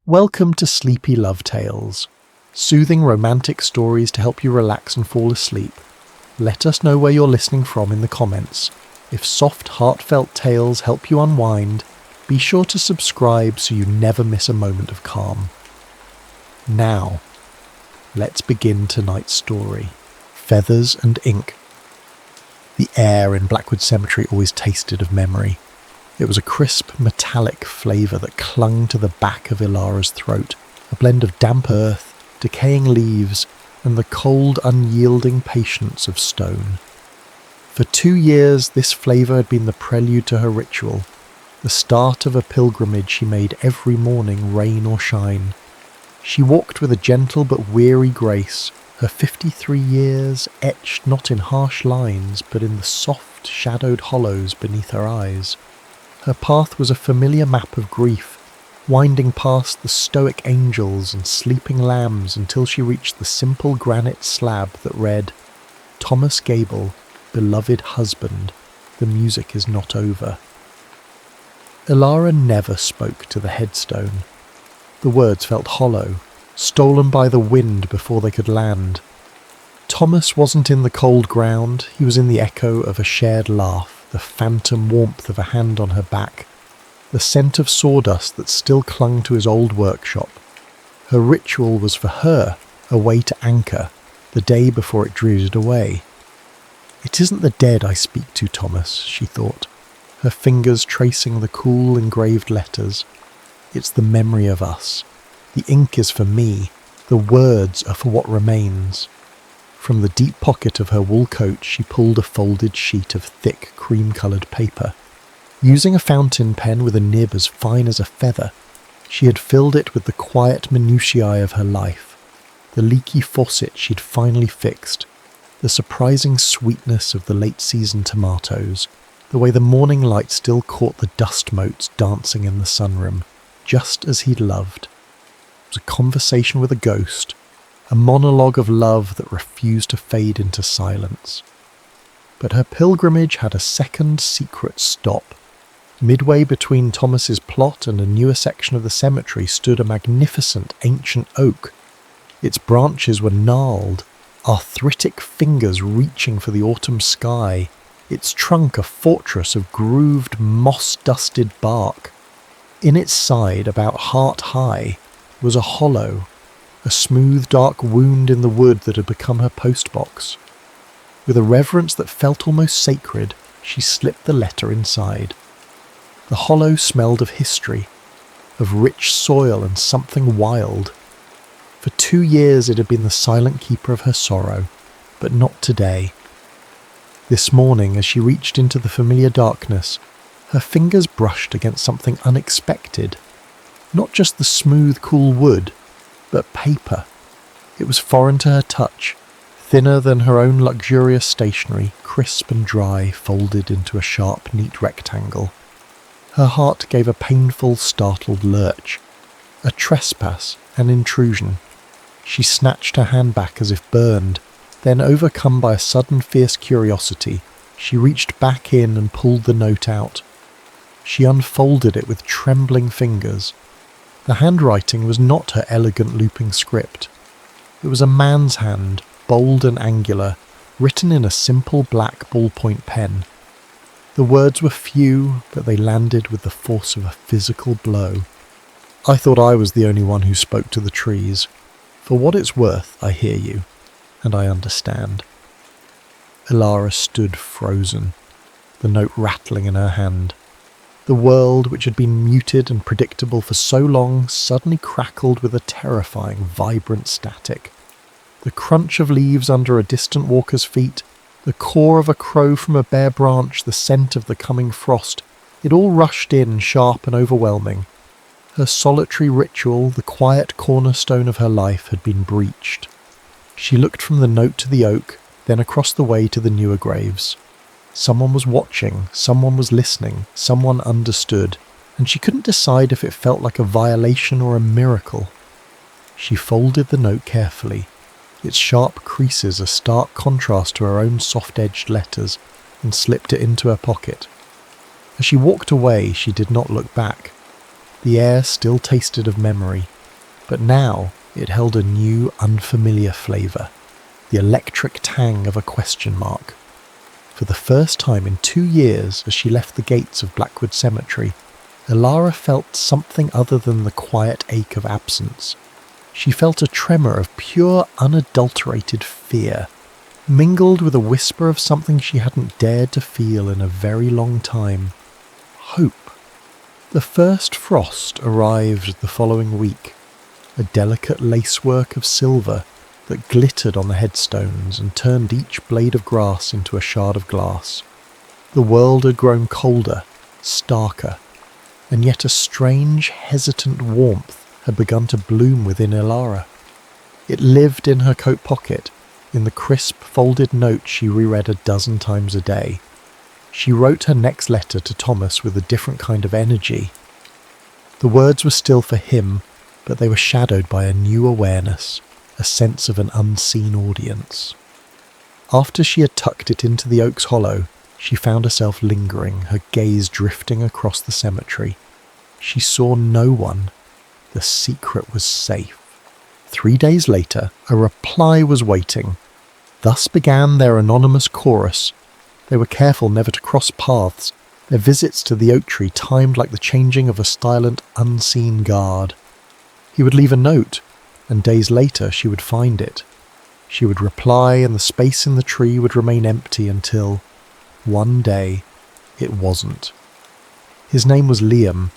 Welcome to Sleepy Love Tales, soothing romantic stories to help you relax and fall asleep. Let us know where you're listening from in the comments. If soft, heartfelt tales help you unwind, be sure to subscribe so you never miss a moment of calm. Now, let's begin tonight's story. Feathers and Ink. The air in Blackwood Cemetery always tasted of memory. It was a crisp, metallic flavour that clung to the back of Elara's throat, a blend of damp earth, decaying leaves, and the cold, unyielding patience of stone. For 2 years, this flavour had been the prelude to her ritual, the start of a pilgrimage she made every morning, rain or shine. She walked with a gentle but weary grace, her 53 years etched not in harsh lines, but in the soft, shadowed hollows beneath her eyes. Her path was a familiar map of grief, winding past the stoic angels and sleeping lambs until she reached the simple granite slab that read, "Thomas Gable, beloved husband, the music is not over." Elara never spoke to the headstone. The words felt hollow, stolen by the wind before they could land. Thomas wasn't in the cold ground, he was in the echo of a shared laugh, the phantom warmth of a hand on her back, the scent of sawdust that still clung to his old workshop. Her ritual was for her a way to anchor, the day before it drifted away. "It isn't the dead I speak to, Thomas," she thought, her fingers tracing the cool engraved letters. "It's the memory of us. The ink is for me, the words are for what remains." From the deep pocket of her wool coat she pulled a folded sheet of thick cream-coloured paper. Using a fountain pen with a nib as fine as a feather, she had filled it with the quiet minutiae of her life, the leaky faucet she'd finally fixed, the surprising sweetness of the late-season tomatoes, the way the morning light still caught the dust motes dancing in the sunroom, just as he'd loved. It was a conversation with a ghost, a monologue of love that refused to fade into silence. But her pilgrimage had a second secret stop. Midway between Thomas's plot and a newer section of the cemetery stood a magnificent ancient oak. Its branches were gnarled, arthritic fingers reaching for the autumn sky, its trunk a fortress of grooved, moss-dusted bark. In its side, about heart-high, was a hollow, a smooth dark wound in the wood that had become her postbox. With a reverence that felt almost sacred, she slipped the letter inside. The hollow smelled of history, of rich soil and something wild. For 2 years it had been the silent keeper of her sorrow, but not today. This morning, as she reached into the familiar darkness, her fingers brushed against something unexpected. Not just the smooth, cool wood, but paper. It was foreign to her touch, thinner than her own luxurious stationery, crisp and dry, folded into a sharp, neat rectangle. Her heart gave a painful, startled lurch. A trespass, an intrusion. She snatched her hand back as if burned, then, overcome by a sudden fierce curiosity, she reached back in and pulled the note out. She unfolded it with trembling fingers. The handwriting was not her elegant looping script. It was a man's hand, bold and angular, written in a simple black ballpoint pen. The words were few, but they landed with the force of a physical blow. "I thought I was the only one who spoke to the trees. For what it's worth, I hear you, and I understand." Elara stood frozen, the note rattling in her hand. The world, which had been muted and predictable for so long, suddenly crackled with a terrifying, vibrant static. The crunch of leaves under a distant walker's feet, the caw of a crow from a bare branch, the scent of the coming frost, it all rushed in, sharp and overwhelming. Her solitary ritual, the quiet cornerstone of her life, had been breached. She looked from the note to the oak, then across the way to the newer graves. Someone was watching, someone was listening, someone understood, and she couldn't decide if it felt like a violation or a miracle. She folded the note carefully, its sharp creases a stark contrast to her own soft-edged letters, and slipped it into her pocket. As she walked away, she did not look back. The air still tasted of memory, But now it held a new, unfamiliar flavour, the electric tang of a question mark. For the first time in 2 years, as she left the gates of Blackwood Cemetery, Elara felt something other than the quiet ache of absence. She felt a tremor of pure, unadulterated fear, mingled with a whisper of something she hadn't dared to feel in a very long time. Hope. The first frost arrived the following week, a delicate lacework of silver that glittered on the headstones and turned each blade of grass into a shard of glass. The world had grown colder, starker, and yet a strange, hesitant warmth had begun to bloom within Elara. It lived in her coat pocket, in the crisp, folded note she reread a dozen times a day. She wrote her next letter to Thomas with a different kind of energy. The words were still for him, but they were shadowed by a new awareness, a sense of an unseen audience. After she had tucked it into the oak's hollow, she found herself lingering, her gaze drifting across the cemetery. She saw no one. The secret was safe. 3 days later, a reply was waiting. Thus began their anonymous chorus. They were careful never to cross paths, their visits to the oak tree timed like the changing of a silent, unseen guard. He would leave a note, and days later she would find it. She would reply, and the space in the tree would remain empty until, one day, it wasn't. His name was Liam.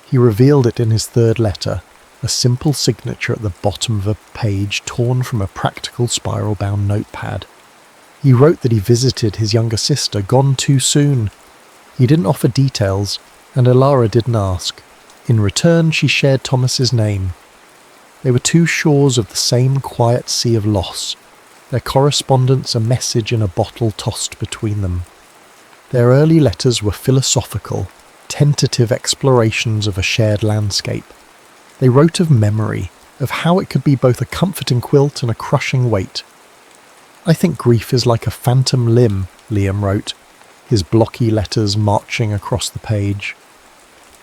He revealed it in his third letter, a simple signature at the bottom of a page torn from a practical spiral-bound notepad. He wrote that he visited his younger sister, gone too soon. He didn't offer details, and Elara didn't ask. In return, she shared Thomas's name. They were two shores of the same quiet sea of loss, their correspondence a message in a bottle tossed between them. Their early letters were philosophical, tentative explorations of a shared landscape. They wrote of memory, of how it could be both a comforting quilt and a crushing weight. "I think grief is like a phantom limb," Liam wrote, his blocky letters marching across the page.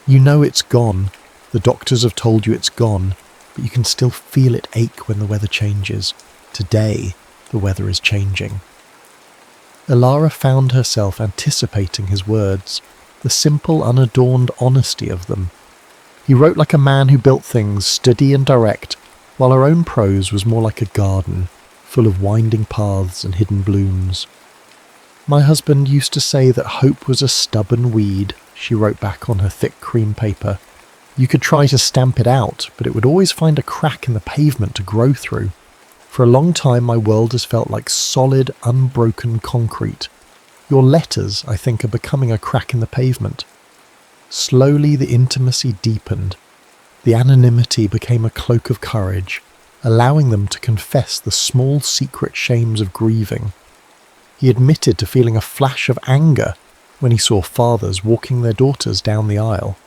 "You know it's gone. The doctors have told you it's gone, but you can still feel it ache when the weather changes. Today, the weather is changing." Elara found herself anticipating his words, the simple, unadorned honesty of them. He wrote like a man who built things, steady and direct, while her own prose was more like a garden, full of winding paths and hidden blooms. "My husband used to say that hope was a stubborn weed," she wrote back on her thick cream paper. "You could try to stamp it out, but it would always find a crack in the pavement to grow through. For a long time my world has felt like solid, unbroken concrete. Your letters, I think, are becoming a crack in the pavement." Slowly the intimacy deepened. The anonymity became a cloak of courage, allowing them to confess the small secret shames of grieving. He admitted to feeling a flash of anger when he saw fathers walking their daughters down the aisle.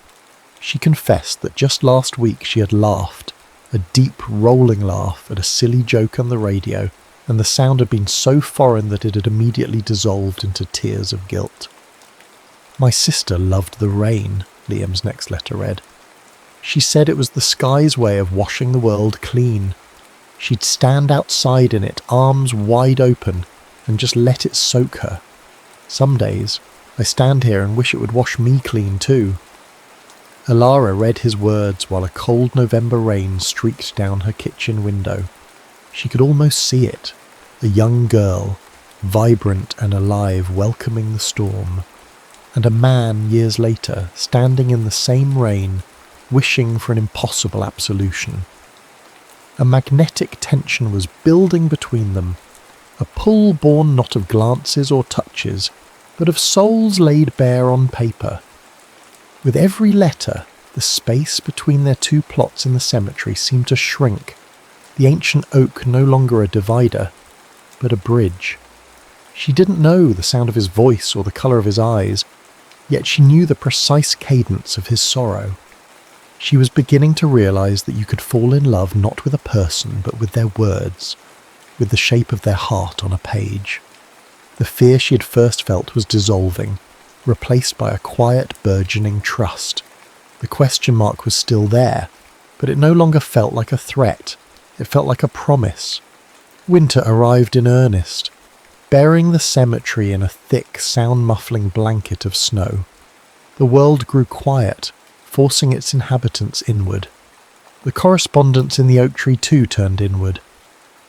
She confessed that just last week she had laughed, a deep, rolling laugh at a silly joke on the radio, and the sound had been so foreign that it had immediately dissolved into tears of guilt. "My sister loved the rain," Liam's next letter read. "She said it was the sky's way of washing the world clean. She'd stand outside in it, arms wide open, and just let it soak her. Some days, I stand here and wish it would wash me clean too." Elara read his words while a cold November rain streaked down her kitchen window. She could almost see it, a young girl, vibrant and alive, welcoming the storm, and a man years later standing in the same rain, wishing for an impossible absolution. A magnetic tension was building between them, a pull born not of glances or touches, but of souls laid bare on paper. With every letter, the space between their two plots in the cemetery seemed to shrink, the ancient oak no longer a divider, but a bridge. She didn't know the sound of his voice or the colour of his eyes, yet she knew the precise cadence of his sorrow. She was beginning to realise that you could fall in love not with a person but with their words, with the shape of their heart on a page. The fear she had first felt was dissolving, replaced by a quiet, burgeoning trust. The question mark was still there, but it no longer felt like a threat. It felt like a promise. Winter arrived in earnest, burying the cemetery in a thick, sound-muffling blanket of snow. The world grew quiet, forcing its inhabitants inward. The correspondents in the oak tree too turned inward.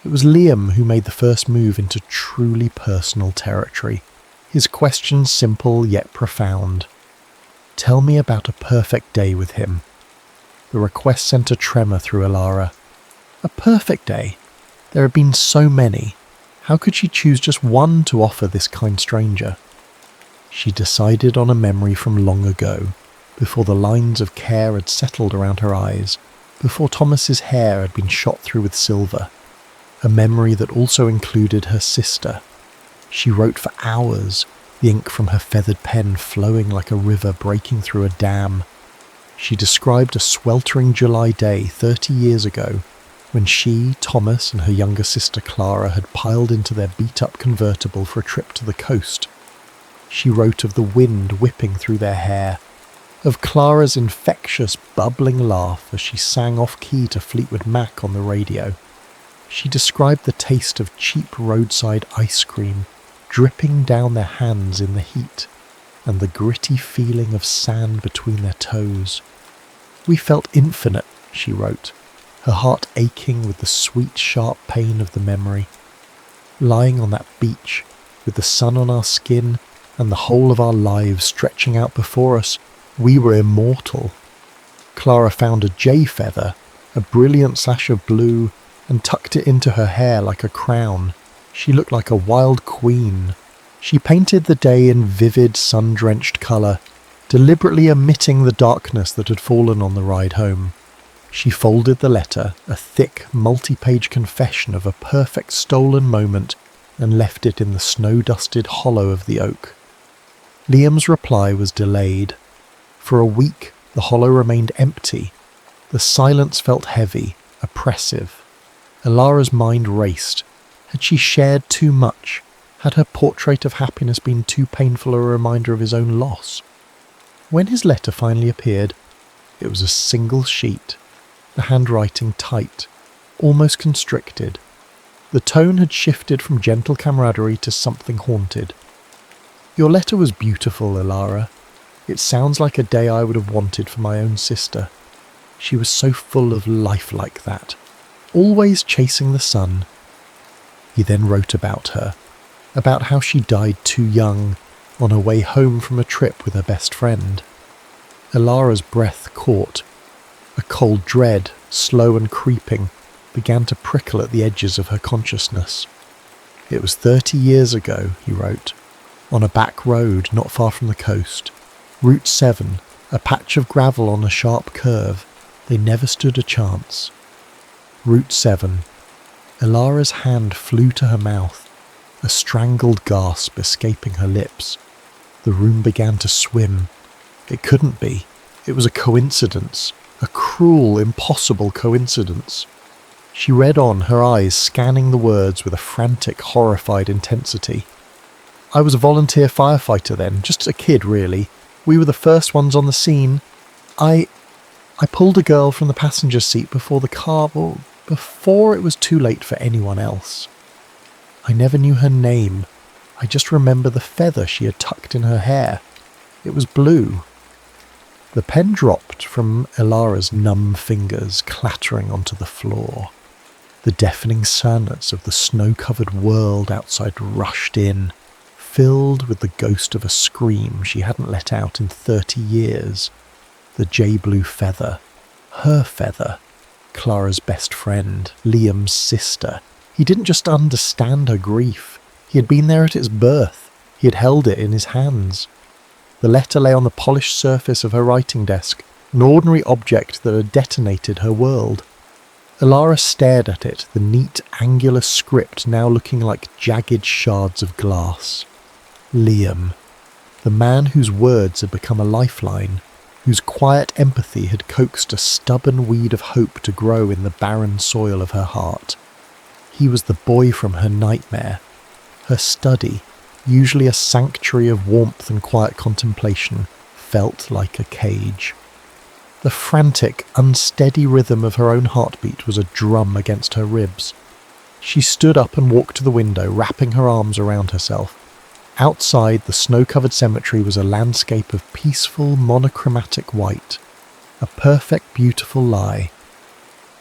It was Liam who made the first move into truly personal territory, his questions simple yet profound. Tell me about a perfect day with him. The request sent a tremor through Elara. A perfect day? There had been so many. How could she choose just one to offer this kind stranger? She decided on a memory from long ago, before the lines of care had settled around her eyes, before Thomas's hair had been shot through with silver. A memory that also included her sister. She wrote for hours, the ink from her feathered pen flowing like a river breaking through a dam. She described a sweltering July day 30 years ago, when she, Thomas, and her younger sister Clara had piled into their beat-up convertible for a trip to the coast. She wrote of the wind whipping through their hair, of Clara's infectious, bubbling laugh as she sang off-key to Fleetwood Mac on the radio. She described the taste of cheap roadside ice cream dripping down their hands in the heat, and the gritty feeling of sand between their toes. We felt infinite, she wrote, her heart aching with the sweet, sharp pain of the memory. Lying on that beach, with the sun on our skin and the whole of our lives stretching out before us, we were immortal. Clara found a jay feather, a brilliant sash of blue, and tucked it into her hair like a crown. She looked like a wild queen. She painted the day in vivid, sun-drenched colour, deliberately omitting the darkness that had fallen on the ride home. She folded the letter, a thick, multi-page confession of a perfect stolen moment, and left it in the snow-dusted hollow of the oak. Liam's reply was delayed. For a week, the hollow remained empty. The silence felt heavy, oppressive. Elara's mind raced. Had she shared too much? Had her portrait of happiness been too painful a reminder of his own loss? When his letter finally appeared, it was a single sheet, the handwriting tight, almost constricted. The tone had shifted from gentle camaraderie to something haunted. Your letter was beautiful, Elara. It sounds like a day I would have wanted for my own sister. She was so full of life like that, always chasing the sun. He then wrote about her, about how she died too young, on her way home from a trip with her best friend. Elara's breath caught. A cold dread, slow and creeping, began to prickle at the edges of her consciousness. It was 30 years ago, he wrote, on a back road not far from the coast. Route 7, a patch of gravel on a sharp curve. They never stood a chance. Route 7. Elara's hand flew to her mouth, a strangled gasp escaping her lips. The room began to swim. It couldn't be. It was a coincidence. A cruel, impossible coincidence. She read on, her eyes scanning the words with a frantic, horrified intensity. I was a volunteer firefighter then, just a kid really. We were the first ones on the scene. I pulled a girl from the passenger seat before it was too late for anyone else. I never knew her name. I just remember the feather she had tucked in her hair. It was blue. The pen dropped from Elara's numb fingers, clattering onto the floor. The deafening silence of the snow-covered world outside rushed in, filled with the ghost of a scream she hadn't let out in 30 years. The jay-blue feather. Her feather. Clara's best friend, Liam's sister. He didn't just understand her grief. He had been there at its birth. He had held it in his hands. The letter lay on the polished surface of her writing desk, an ordinary object that had detonated her world. Elara stared at it, the neat, angular script now looking like jagged shards of glass. Liam. The man whose words had become a lifeline, whose quiet empathy had coaxed a stubborn weed of hope to grow in the barren soil of her heart. He was the boy from her nightmare. Her study, usually a sanctuary of warmth and quiet contemplation, felt like a cage. The frantic, unsteady rhythm of her own heartbeat was a drum against her ribs. She stood up and walked to the window, wrapping her arms around herself. Outside, the snow-covered cemetery was a landscape of peaceful, monochromatic white. A perfect, beautiful lie.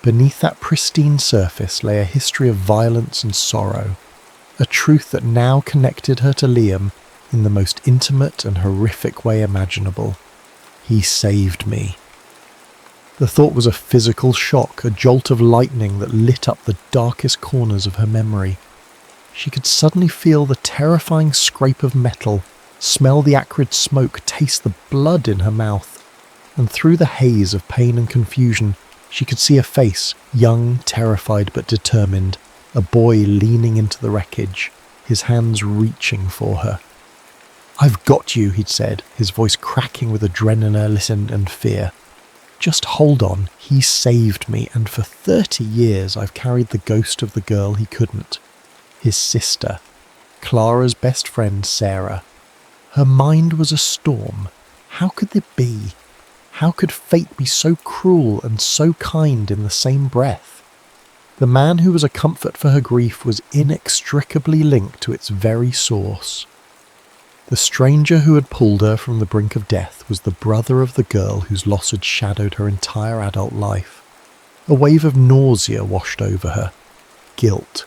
Beneath that pristine surface lay a history of violence and sorrow, a truth that now connected her to Liam in the most intimate and horrific way imaginable. He saved me. The thought was a physical shock, a jolt of lightning that lit up the darkest corners of her memory. She could suddenly feel the terrifying scrape of metal, smell the acrid smoke, taste the blood in her mouth, and through the haze of pain and confusion, she could see a face, young, terrified but determined, a boy leaning into the wreckage, his hands reaching for her. "I've got you," he'd said, his voice cracking with adrenaline and fear. "Just hold on, he saved me, and for 30 years I've carried the ghost of the girl he couldn't. His sister, Clara's best friend Sarah. Her mind was a storm. How could it be? How could fate be so cruel and so kind in the same breath? The man who was a comfort for her grief was inextricably linked to its very source. The stranger who had pulled her from the brink of death was the brother of the girl whose loss had shadowed her entire adult life. A wave of nausea washed over her. Guilt.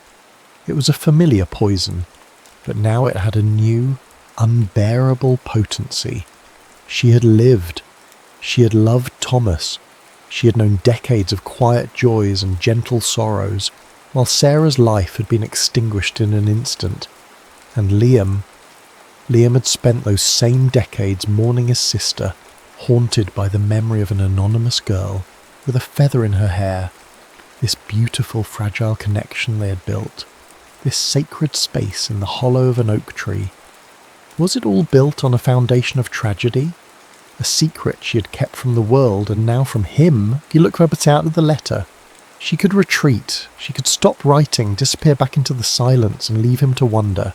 It was a familiar poison, but now it had a new, unbearable potency. She had lived. She had loved Thomas. She had known decades of quiet joys and gentle sorrows, while Sarah's life had been extinguished in an instant. And Liam had spent those same decades mourning his sister, haunted by the memory of an anonymous girl with a feather in her hair. This beautiful, fragile connection they had built, this sacred space in the hollow of an oak tree. Was it all built on a foundation of tragedy? A secret she had kept from the world, and now from him? He looked up out of the letter. She could retreat. She could stop writing, disappear back into the silence, and leave him to wonder.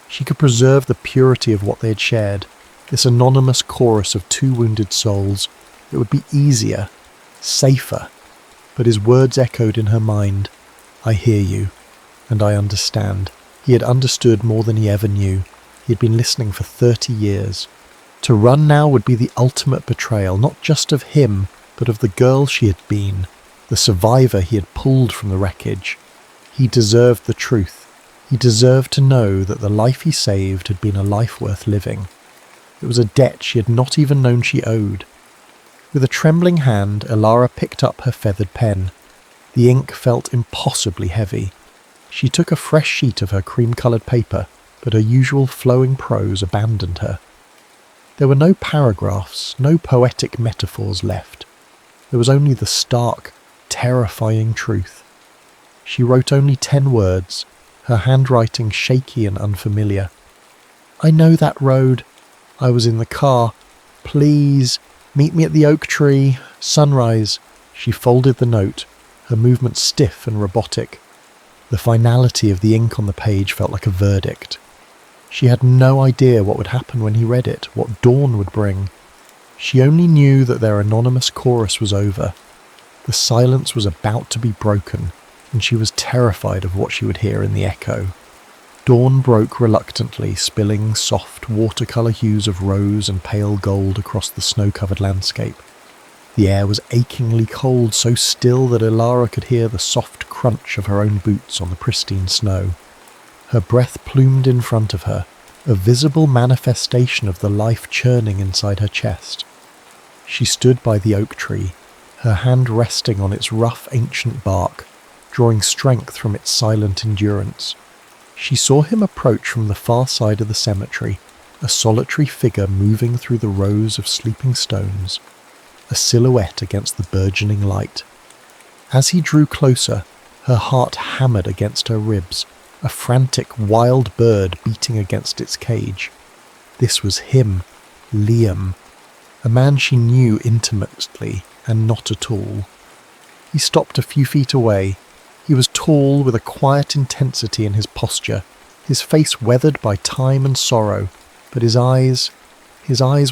She could preserve the purity of what they had shared, this anonymous chorus of two wounded souls. It would be easier, safer. But his words echoed in her mind. "I hear you, and I understand." He had understood more than he ever knew. He had been listening for 30 years. To run now would be the ultimate betrayal, not just of him, but of the girl she had been, the survivor he had pulled from the wreckage. He deserved the truth. He deserved to know that the life he saved had been a life worth living. It was a debt she had not even known she owed. With a trembling hand, Elara picked up her feathered pen. The ink felt impossibly heavy. She took a fresh sheet of her cream-coloured paper, but her usual flowing prose abandoned her. There were no paragraphs, no poetic metaphors left. There was only the stark, terrifying truth. She wrote only 10 words, her handwriting shaky and unfamiliar. "I know that road. I was in the car. Please, meet me at the oak tree. Sunrise." She folded the note, her movements stiff and robotic. The finality of the ink on the page felt like a verdict. She had no idea what would happen when he read it, what dawn would bring. She only knew that their anonymous chorus was over. The silence was about to be broken, and she was terrified of what she would hear in the echo. Dawn broke reluctantly, spilling soft watercolour hues of rose and pale gold across the snow-covered landscape. The air was achingly cold, so still that Elara could hear the soft crunch of her own boots on the pristine snow. Her breath plumed in front of her, a visible manifestation of the life churning inside her chest. She stood by the oak tree, her hand resting on its rough ancient bark, drawing strength from its silent endurance. She saw him approach from the far side of the cemetery, a solitary figure moving through the rows of sleeping stones, a silhouette against the burgeoning light. As he drew closer, her heart hammered against her ribs, a frantic wild bird beating against its cage. This was him, Liam, a man she knew intimately and not at all. He stopped a few feet away. He was tall, with a quiet intensity in his posture, his face weathered by time and sorrow, but his eyes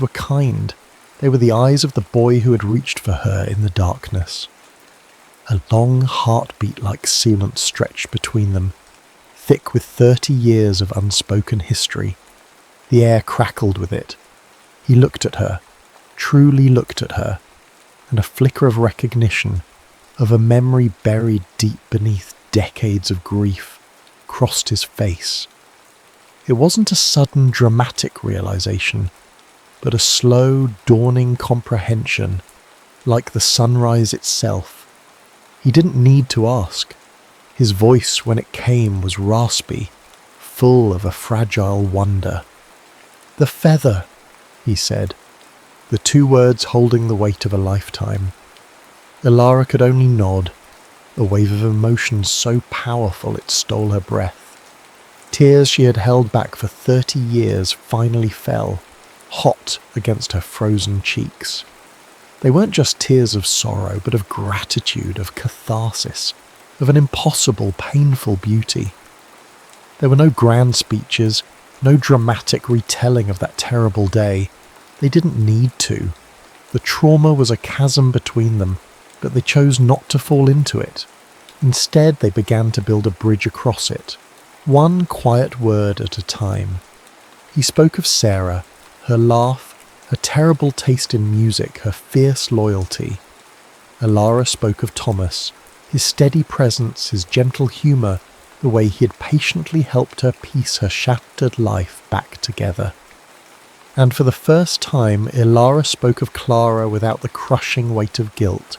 were kind. They were the eyes of the boy who had reached for her in the darkness. A long heartbeat-like sealant stretched between them, thick with 30 years of unspoken history. The air crackled with it. He looked at her, truly looked at her, and a flicker of recognition, of a memory buried deep beneath decades of grief, crossed his face. It wasn't a sudden dramatic realization, but a slow, dawning comprehension, like the sunrise itself. He didn't need to ask. His voice, when it came, was raspy, full of a fragile wonder. "The feather," he said, the 2 words holding the weight of a lifetime. Elara could only nod, a wave of emotion so powerful it stole her breath. Tears she had held back for 30 years finally fell, hot against her frozen cheeks. They weren't just tears of sorrow, but of gratitude, of catharsis, of an impossible, painful beauty. There were no grand speeches, no dramatic retelling of that terrible day. They didn't need to. The trauma was a chasm between them, but they chose not to fall into it. Instead, they began to build a bridge across it, one quiet word at a time. He spoke of Sarah, her laugh, her terrible taste in music, her fierce loyalty. Elara spoke of Thomas, his steady presence, his gentle humour, the way he had patiently helped her piece her shattered life back together. And for the first time, Elara spoke of Clara without the crushing weight of guilt,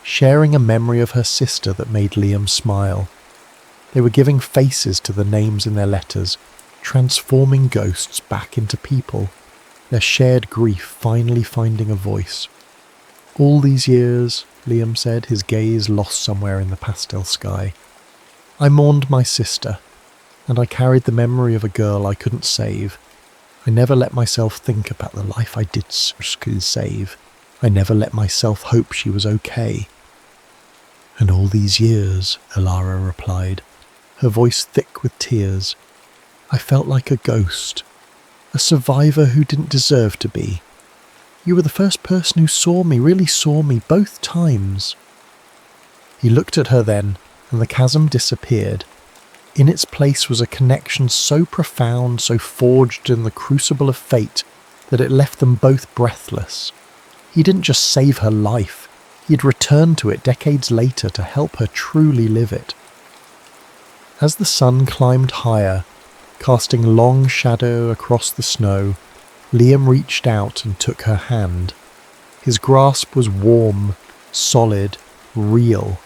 sharing a memory of her sister that made Liam smile. They were giving faces to the names in their letters, transforming ghosts back into people, their shared grief finally finding a voice. "All these years," Liam said, his gaze lost somewhere in the pastel sky, "I mourned my sister, and I carried the memory of a girl I couldn't save. I never let myself think about the life I did save. I never let myself hope she was okay." "And all these years," Elara replied, her voice thick with tears, "I felt like a ghost, a survivor who didn't deserve to be. You were the first person who saw me, really saw me, both times." He looked at her then, and the chasm disappeared. In its place was a connection so profound, so forged in the crucible of fate, that it left them both breathless. He didn't just save her life, he had returned to it decades later to help her truly live it. As the sun climbed higher, casting long shadow across the snow, Liam reached out and took her hand. His grasp was warm, solid, real.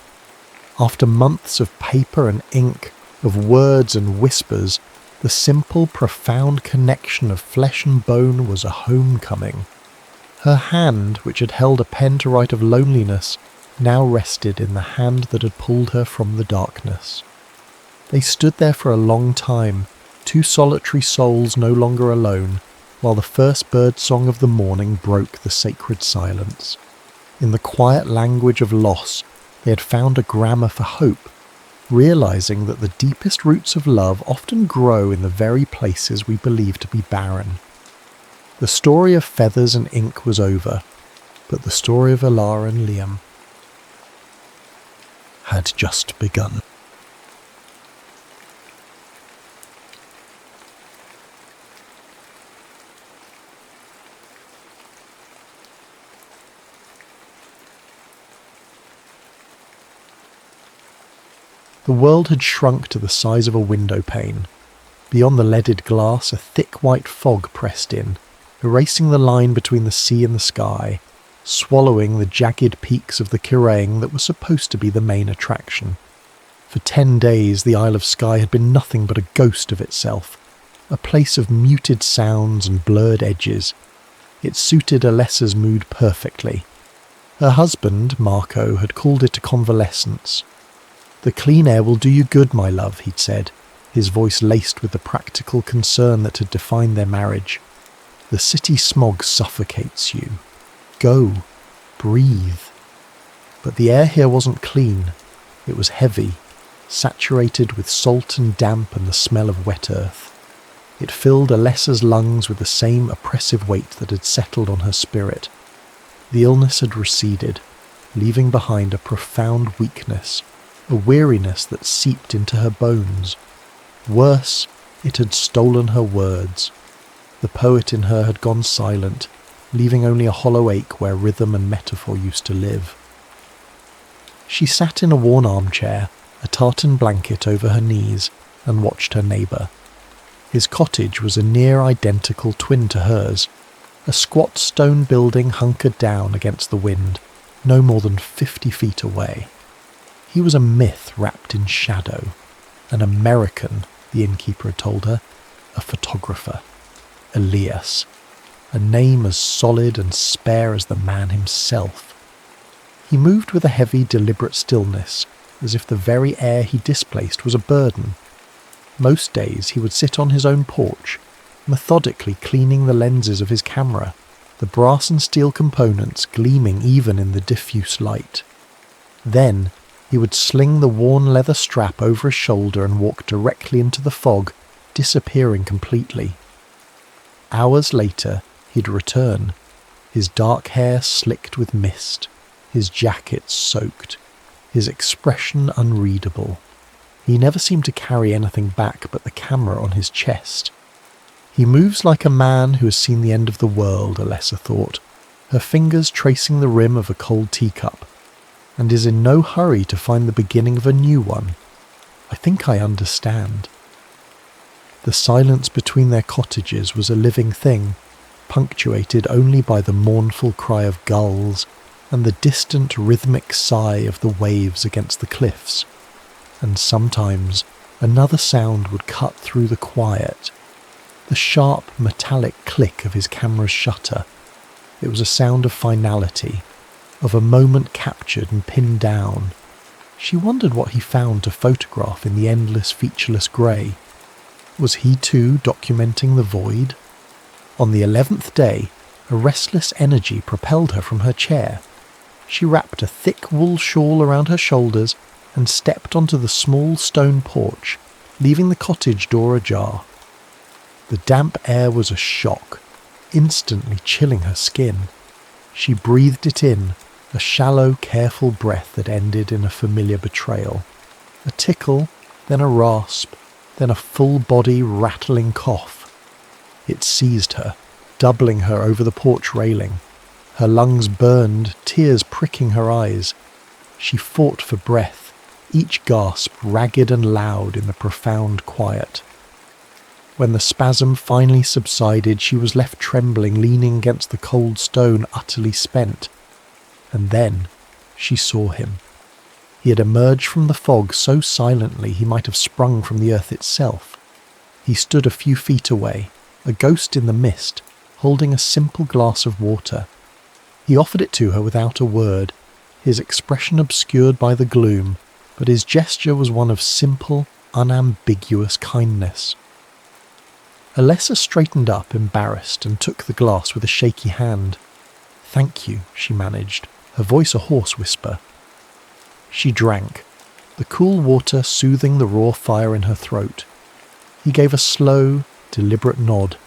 After months of paper and ink, of words and whispers, the simple, profound connection of flesh and bone was a homecoming. Her hand, which had held a pen to write of loneliness, now rested in the hand that had pulled her from the darkness. They stood there for a long time, 2 solitary souls no longer alone, while the first birdsong of the morning broke the sacred silence. In the quiet language of loss, they had found a grammar for hope, realizing that the deepest roots of love often grow in the very places we believe to be barren. The story of feathers and ink was over, but the story of Elara and Liam had just begun. The world had shrunk to the size of a window pane. Beyond the leaded glass, a thick white fog pressed in, erasing the line between the sea and the sky, swallowing the jagged peaks of the Kiraeng that was supposed to be the main attraction. For 10 days, the Isle of Skye had been nothing but a ghost of itself, a place of muted sounds and blurred edges. It suited Alessa's mood perfectly. Her husband, Marco, had called it a convalescence. "The clean air will do you good, my love," he'd said, his voice laced with the practical concern that had defined their marriage. "The city smog suffocates you. Go, breathe." But the air here wasn't clean. It was heavy, saturated with salt and damp and the smell of wet earth. It filled Alessa's lungs with the same oppressive weight that had settled on her spirit. The illness had receded, leaving behind a profound weakness, a weariness that seeped into her bones. Worse, it had stolen her words. The poet in her had gone silent, leaving only a hollow ache where rhythm and metaphor used to live. She sat in a worn armchair, a tartan blanket over her knees, and watched her neighbour. His cottage was a near identical twin to hers, a squat stone building hunkered down against the wind, no more than 50 feet away. He was a myth wrapped in shadow, an American, the innkeeper had told her, a photographer, Elias, a name as solid and spare as the man himself. He moved with a heavy, deliberate stillness, as if the very air he displaced was a burden. Most days he would sit on his own porch, methodically cleaning the lenses of his camera, the brass and steel components gleaming even in the diffuse light. Then he would sling the worn leather strap over his shoulder and walk directly into the fog, disappearing completely. Hours later, he'd return, his dark hair slicked with mist, his jacket soaked, his expression unreadable. He never seemed to carry anything back but the camera on his chest. He moves like a man who has seen the end of the world, Alessa thought, her fingers tracing the rim of a cold teacup, and is in no hurry to find the beginning of a new one. I think I understand. The silence between their cottages was a living thing, punctuated only by the mournful cry of gulls and the distant rhythmic sigh of the waves against the cliffs. And sometimes another sound would cut through the quiet, the sharp metallic click of his camera's shutter. It was a sound of finality, of a moment captured and pinned down. She wondered what he found to photograph in the endless featureless grey. Was he too documenting the void? On the 11th day, a restless energy propelled her from her chair. She wrapped a thick wool shawl around her shoulders and stepped onto the small stone porch, leaving the cottage door ajar. The damp air was a shock, instantly chilling her skin. She breathed it in, a shallow, careful breath that ended in a familiar betrayal. A tickle, then a rasp, then a full-body rattling cough. It seized her, doubling her over the porch railing. Her lungs burned, tears pricking her eyes. She fought for breath, each gasp ragged and loud in the profound quiet. When the spasm finally subsided, she was left trembling, leaning against the cold stone, utterly spent. And then she saw him. He had emerged from the fog so silently he might have sprung from the earth itself. He stood a few feet away, a ghost in the mist, holding a simple glass of water. He offered it to her without a word, his expression obscured by the gloom, but his gesture was one of simple, unambiguous kindness. Alessa straightened up, embarrassed, and took the glass with a shaky hand. "Thank you," she managed, her voice a hoarse whisper. She drank, the cool water soothing the raw fire in her throat. He gave a slow, deliberate nod.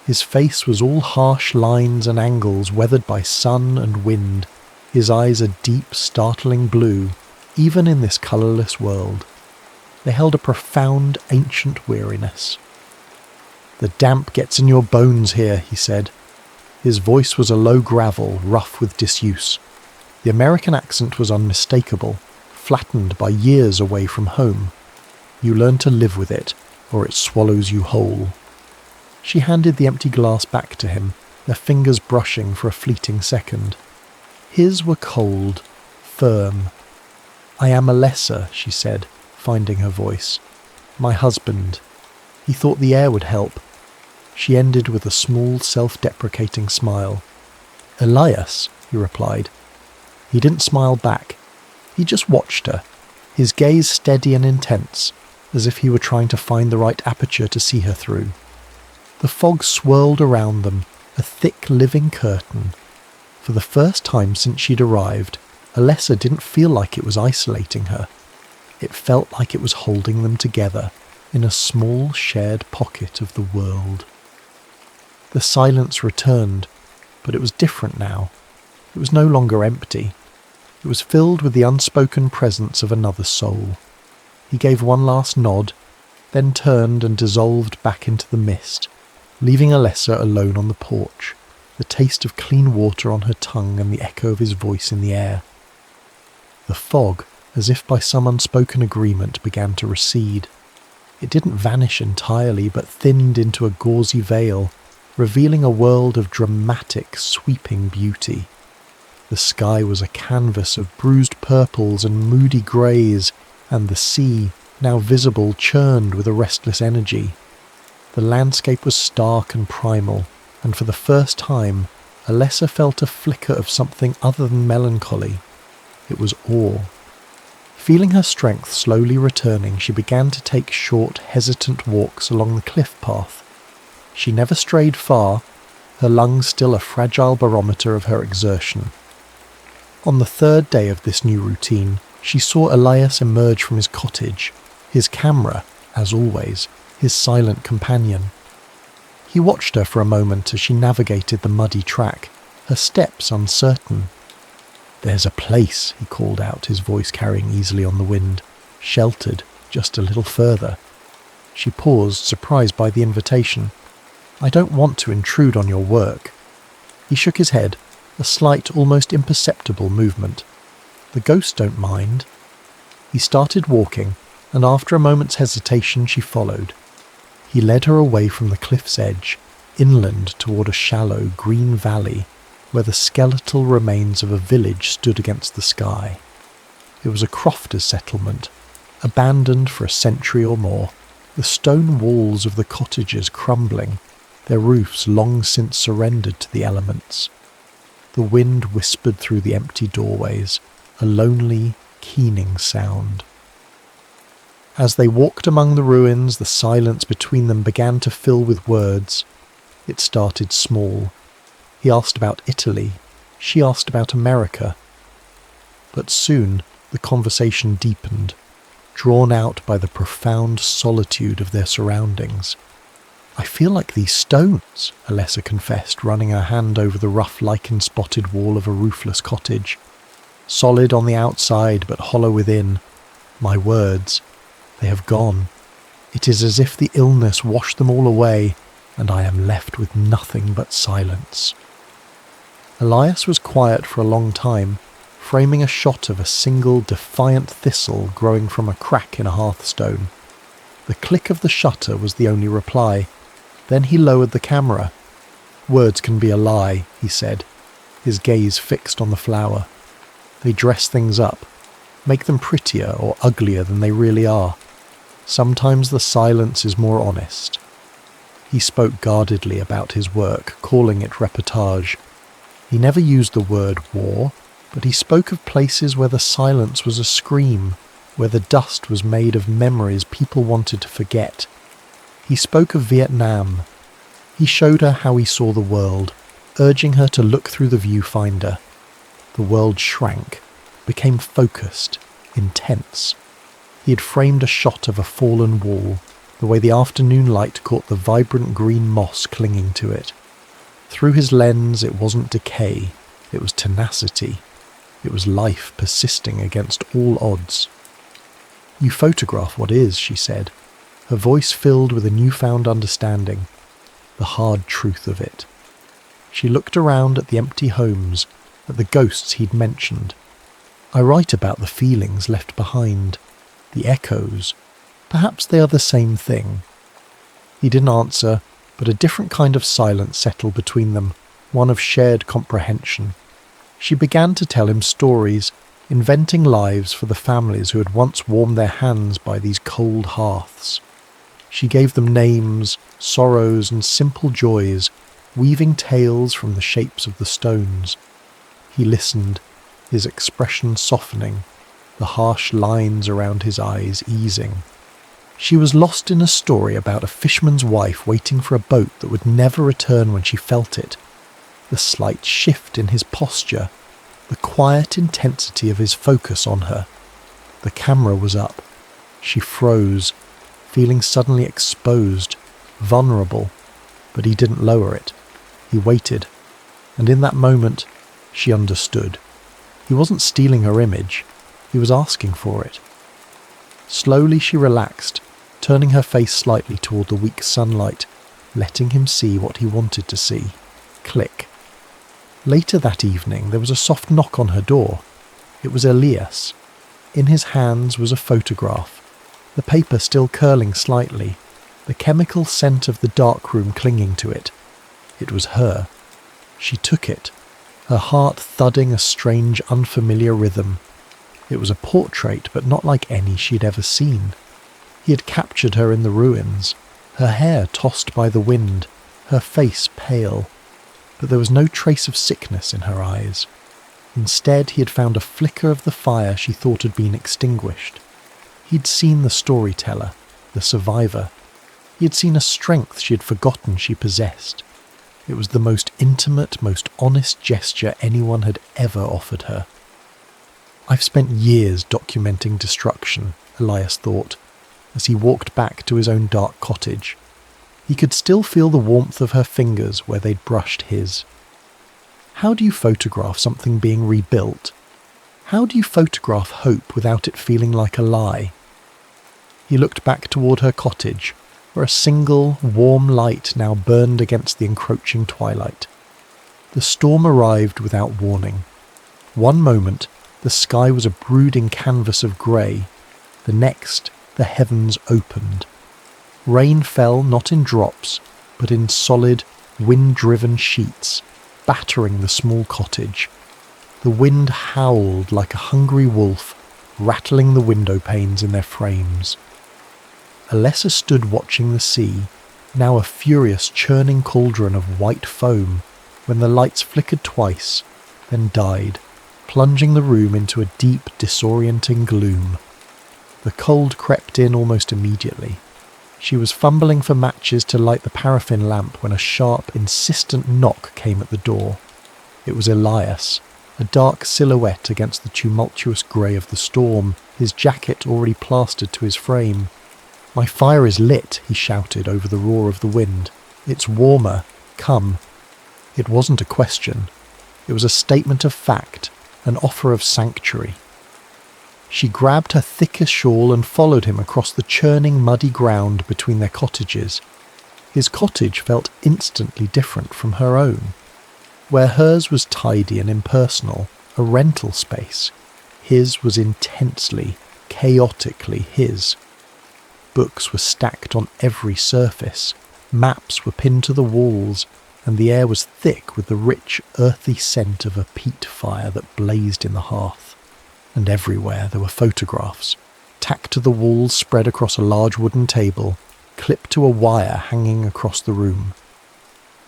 His face was all harsh lines and angles weathered by sun and wind, his eyes a deep, startling blue, even in this colourless world. They held a profound, ancient weariness. "The damp gets in your bones here," he said. His voice was a low gravel, rough with disuse. The American accent was unmistakable, flattened by years away from home. You learn to live with it, or it swallows you whole. She handed the empty glass back to him, their fingers brushing for a fleeting second. His were cold, firm. "I am Alessa," she said, finding her voice. "My husband." He thought the air would help. She ended with a small, self-deprecating smile. "Elias," he replied. He didn't smile back. He just watched her, his gaze steady and intense, as if he were trying to find the right aperture to see her through. The fog swirled around them, a thick living curtain. For the first time since she'd arrived, Alessa didn't feel like it was isolating her. It felt like it was holding them together in a small shared pocket of the world. The silence returned, but it was different now. It was no longer empty. It was filled with the unspoken presence of another soul. He gave one last nod, then turned and dissolved back into the mist, leaving Alessa alone on the porch, the taste of clean water on her tongue and the echo of his voice in the air. The fog, as if by some unspoken agreement, began to recede. It didn't vanish entirely, but thinned into a gauzy veil, revealing a world of dramatic, sweeping beauty. The sky was a canvas of bruised purples and moody greys, and the sea, now visible, churned with a restless energy. The landscape was stark and primal, and for the first time, Alessa felt a flicker of something other than melancholy. It was awe. Feeling her strength slowly returning, she began to take short, hesitant walks along the cliff path. She never strayed far, her lungs still a fragile barometer of her exertion. On the third day of this new routine, she saw Elias emerge from his cottage, his camera, as always, his silent companion. He watched her for a moment as she navigated the muddy track, her steps uncertain. "There's a place," he called out, his voice carrying easily on the wind, "sheltered just a little further." She paused, surprised by the invitation. "I don't want to intrude on your work." He shook his head, a slight, almost imperceptible movement. "The ghosts don't mind." He started walking, and after a moment's hesitation she followed. He led her away from the cliff's edge, inland toward a shallow, green valley, where the skeletal remains of a village stood against the sky. It was a crofter's settlement, abandoned for a century or more, the stone walls of the cottages crumbling, their roofs long since surrendered to the elements. The wind whispered through the empty doorways, a lonely, keening sound. As they walked among the ruins, the silence between them began to fill with words. It started small. He asked about Italy. She asked about America. But soon the conversation deepened, drawn out by the profound solitude of their surroundings. "I feel like these stones," Alessa confessed, running her hand over the rough lichen-spotted wall of a roofless cottage. "Solid on the outside, but hollow within. My words, they have gone. It is as if the illness washed them all away, and I am left with nothing but silence." Elias was quiet for a long time, framing a shot of a single defiant thistle growing from a crack in a hearthstone. The click of the shutter was the only reply. Then he lowered the camera. "Words can be a lie," he said, his gaze fixed on the flower. "They dress things up, make them prettier or uglier than they really are. Sometimes the silence is more honest." He spoke guardedly about his work, calling it reportage. He never used the word war, but he spoke of places where the silence was a scream, where the dust was made of memories people wanted to forget. He spoke of Vietnam. He showed her how he saw the world, urging her to look through the viewfinder. The world shrank, became focused, intense. He had framed a shot of a fallen wall, the way the afternoon light caught the vibrant green moss clinging to it. Through his lens, it wasn't decay, it was tenacity. It was life persisting against all odds. "You photograph what is," she said, her voice filled with a newfound understanding, the hard truth of it. She looked around at the empty homes, at the ghosts he'd mentioned. "I write about the feelings left behind, the echoes. Perhaps they are the same thing." He didn't answer, but a different kind of silence settled between them, one of shared comprehension. She began to tell him stories, inventing lives for the families who had once warmed their hands by these cold hearths. She gave them names, sorrows, and simple joys, weaving tales from the shapes of the stones. He listened, his expression softening, the harsh lines around his eyes easing. She was lost in a story about a fisherman's wife waiting for a boat that would never return when she felt it. The slight shift in his posture, the quiet intensity of his focus on her. The camera was up. She froze, feeling suddenly exposed, vulnerable, but he didn't lower it. He waited, and in that moment, She understood. He wasn't stealing her image. He was asking for it. Slowly she relaxed, turning her face slightly toward the weak sunlight, letting him see what he wanted to see. Click. Later that evening there was a soft knock on her door. It was Elias. In his hands was a photograph, the paper still curling slightly, the chemical scent of the dark room clinging to it. It was her. She took it, her heart thudding a strange, unfamiliar rhythm. It was a portrait, but not like any she had ever seen. He had captured her in the ruins, her hair tossed by the wind, her face pale, but there was no trace of sickness in her eyes. Instead, he had found a flicker of the fire she thought had been extinguished. He'd seen the storyteller, the survivor. He had seen a strength she had forgotten she possessed. It was the most intimate, most honest gesture anyone had ever offered her. I've spent years documenting destruction, Elias thought, as he walked back to his own dark cottage. He could still feel the warmth of her fingers where they'd brushed his. How do you photograph something being rebuilt? How do you photograph hope without it feeling like a lie? He looked back toward her cottage, where a single, warm light now burned against the encroaching twilight. The storm arrived without warning. One moment, the sky was a brooding canvas of grey. The next, the heavens opened. Rain fell not in drops, but in solid, wind-driven sheets, battering the small cottage. The wind howled like a hungry wolf, rattling the window panes in their frames. Alessa stood watching the sea, now a furious churning cauldron of white foam, when the lights flickered twice, then died, plunging the room into a deep, disorienting gloom. The cold crept in almost immediately. She was fumbling for matches to light the paraffin lamp when a sharp, insistent knock came at the door. It was Elias, a dark silhouette against the tumultuous grey of the storm, his jacket already plastered to his frame. "My fire is lit," he shouted over the roar of the wind. "It's warmer. Come." It wasn't a question. It was a statement of fact, an offer of sanctuary. She grabbed her thickest shawl and followed him across the churning, muddy ground between their cottages. His cottage felt instantly different from her own. Where hers was tidy and impersonal, a rental space, his was intensely, chaotically his. Books were stacked on every surface, maps were pinned to the walls, and the air was thick with the rich, earthy scent of a peat fire that blazed in the hearth. And everywhere there were photographs, tacked to the walls spread across a large wooden table, clipped to a wire hanging across the room.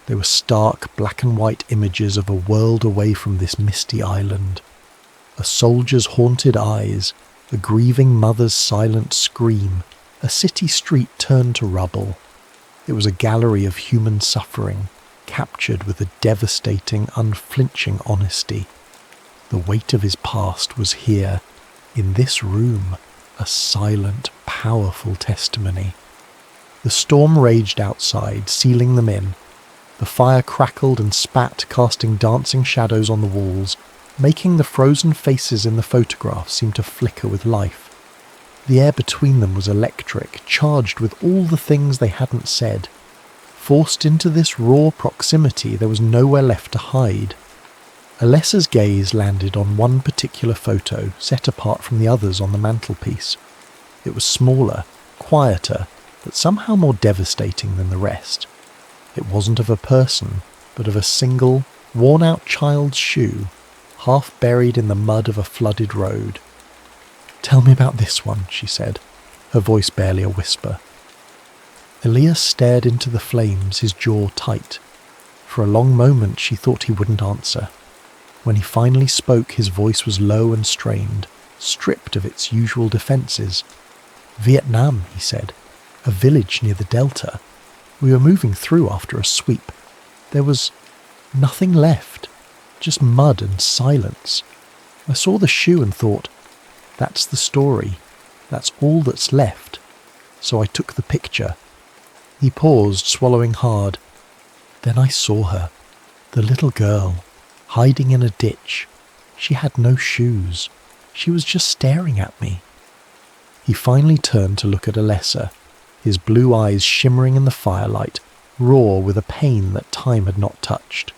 They were stark black and white images of a world away from this misty island. A soldier's haunted eyes, a grieving mother's silent scream, a city street turned to rubble. It was a gallery of human suffering, captured with a devastating, unflinching honesty. The weight of his past was here, in this room, a silent, powerful testimony. The storm raged outside, sealing them in. The fire crackled and spat, casting dancing shadows on the walls, making the frozen faces in the photographs seem to flicker with life. The air between them was electric, charged with all the things they hadn't said. Forced into this raw proximity, there was nowhere left to hide. Alessa's gaze landed on one particular photo, set apart from the others on the mantelpiece. It was smaller, quieter, but somehow more devastating than the rest. It wasn't of a person, but of a single, worn-out child's shoe, half buried in the mud of a flooded road. "Tell me about this one," she said, her voice barely a whisper. Elias stared into the flames, his jaw tight. For a long moment she thought he wouldn't answer. When he finally spoke, his voice was low and strained, stripped of its usual defences. "Vietnam," he said. "A village near the delta. We were moving through after a sweep. There was nothing left, just mud and silence. I saw the shoe and thought, that's the story. That's all that's left. So I took the picture." He paused, swallowing hard. "Then I saw her, the little girl. hiding in a ditch. She had no shoes. She was just staring at me. He finally turned to look at Elara, his blue eyes shimmering in the firelight, raw with a pain that time had not touched.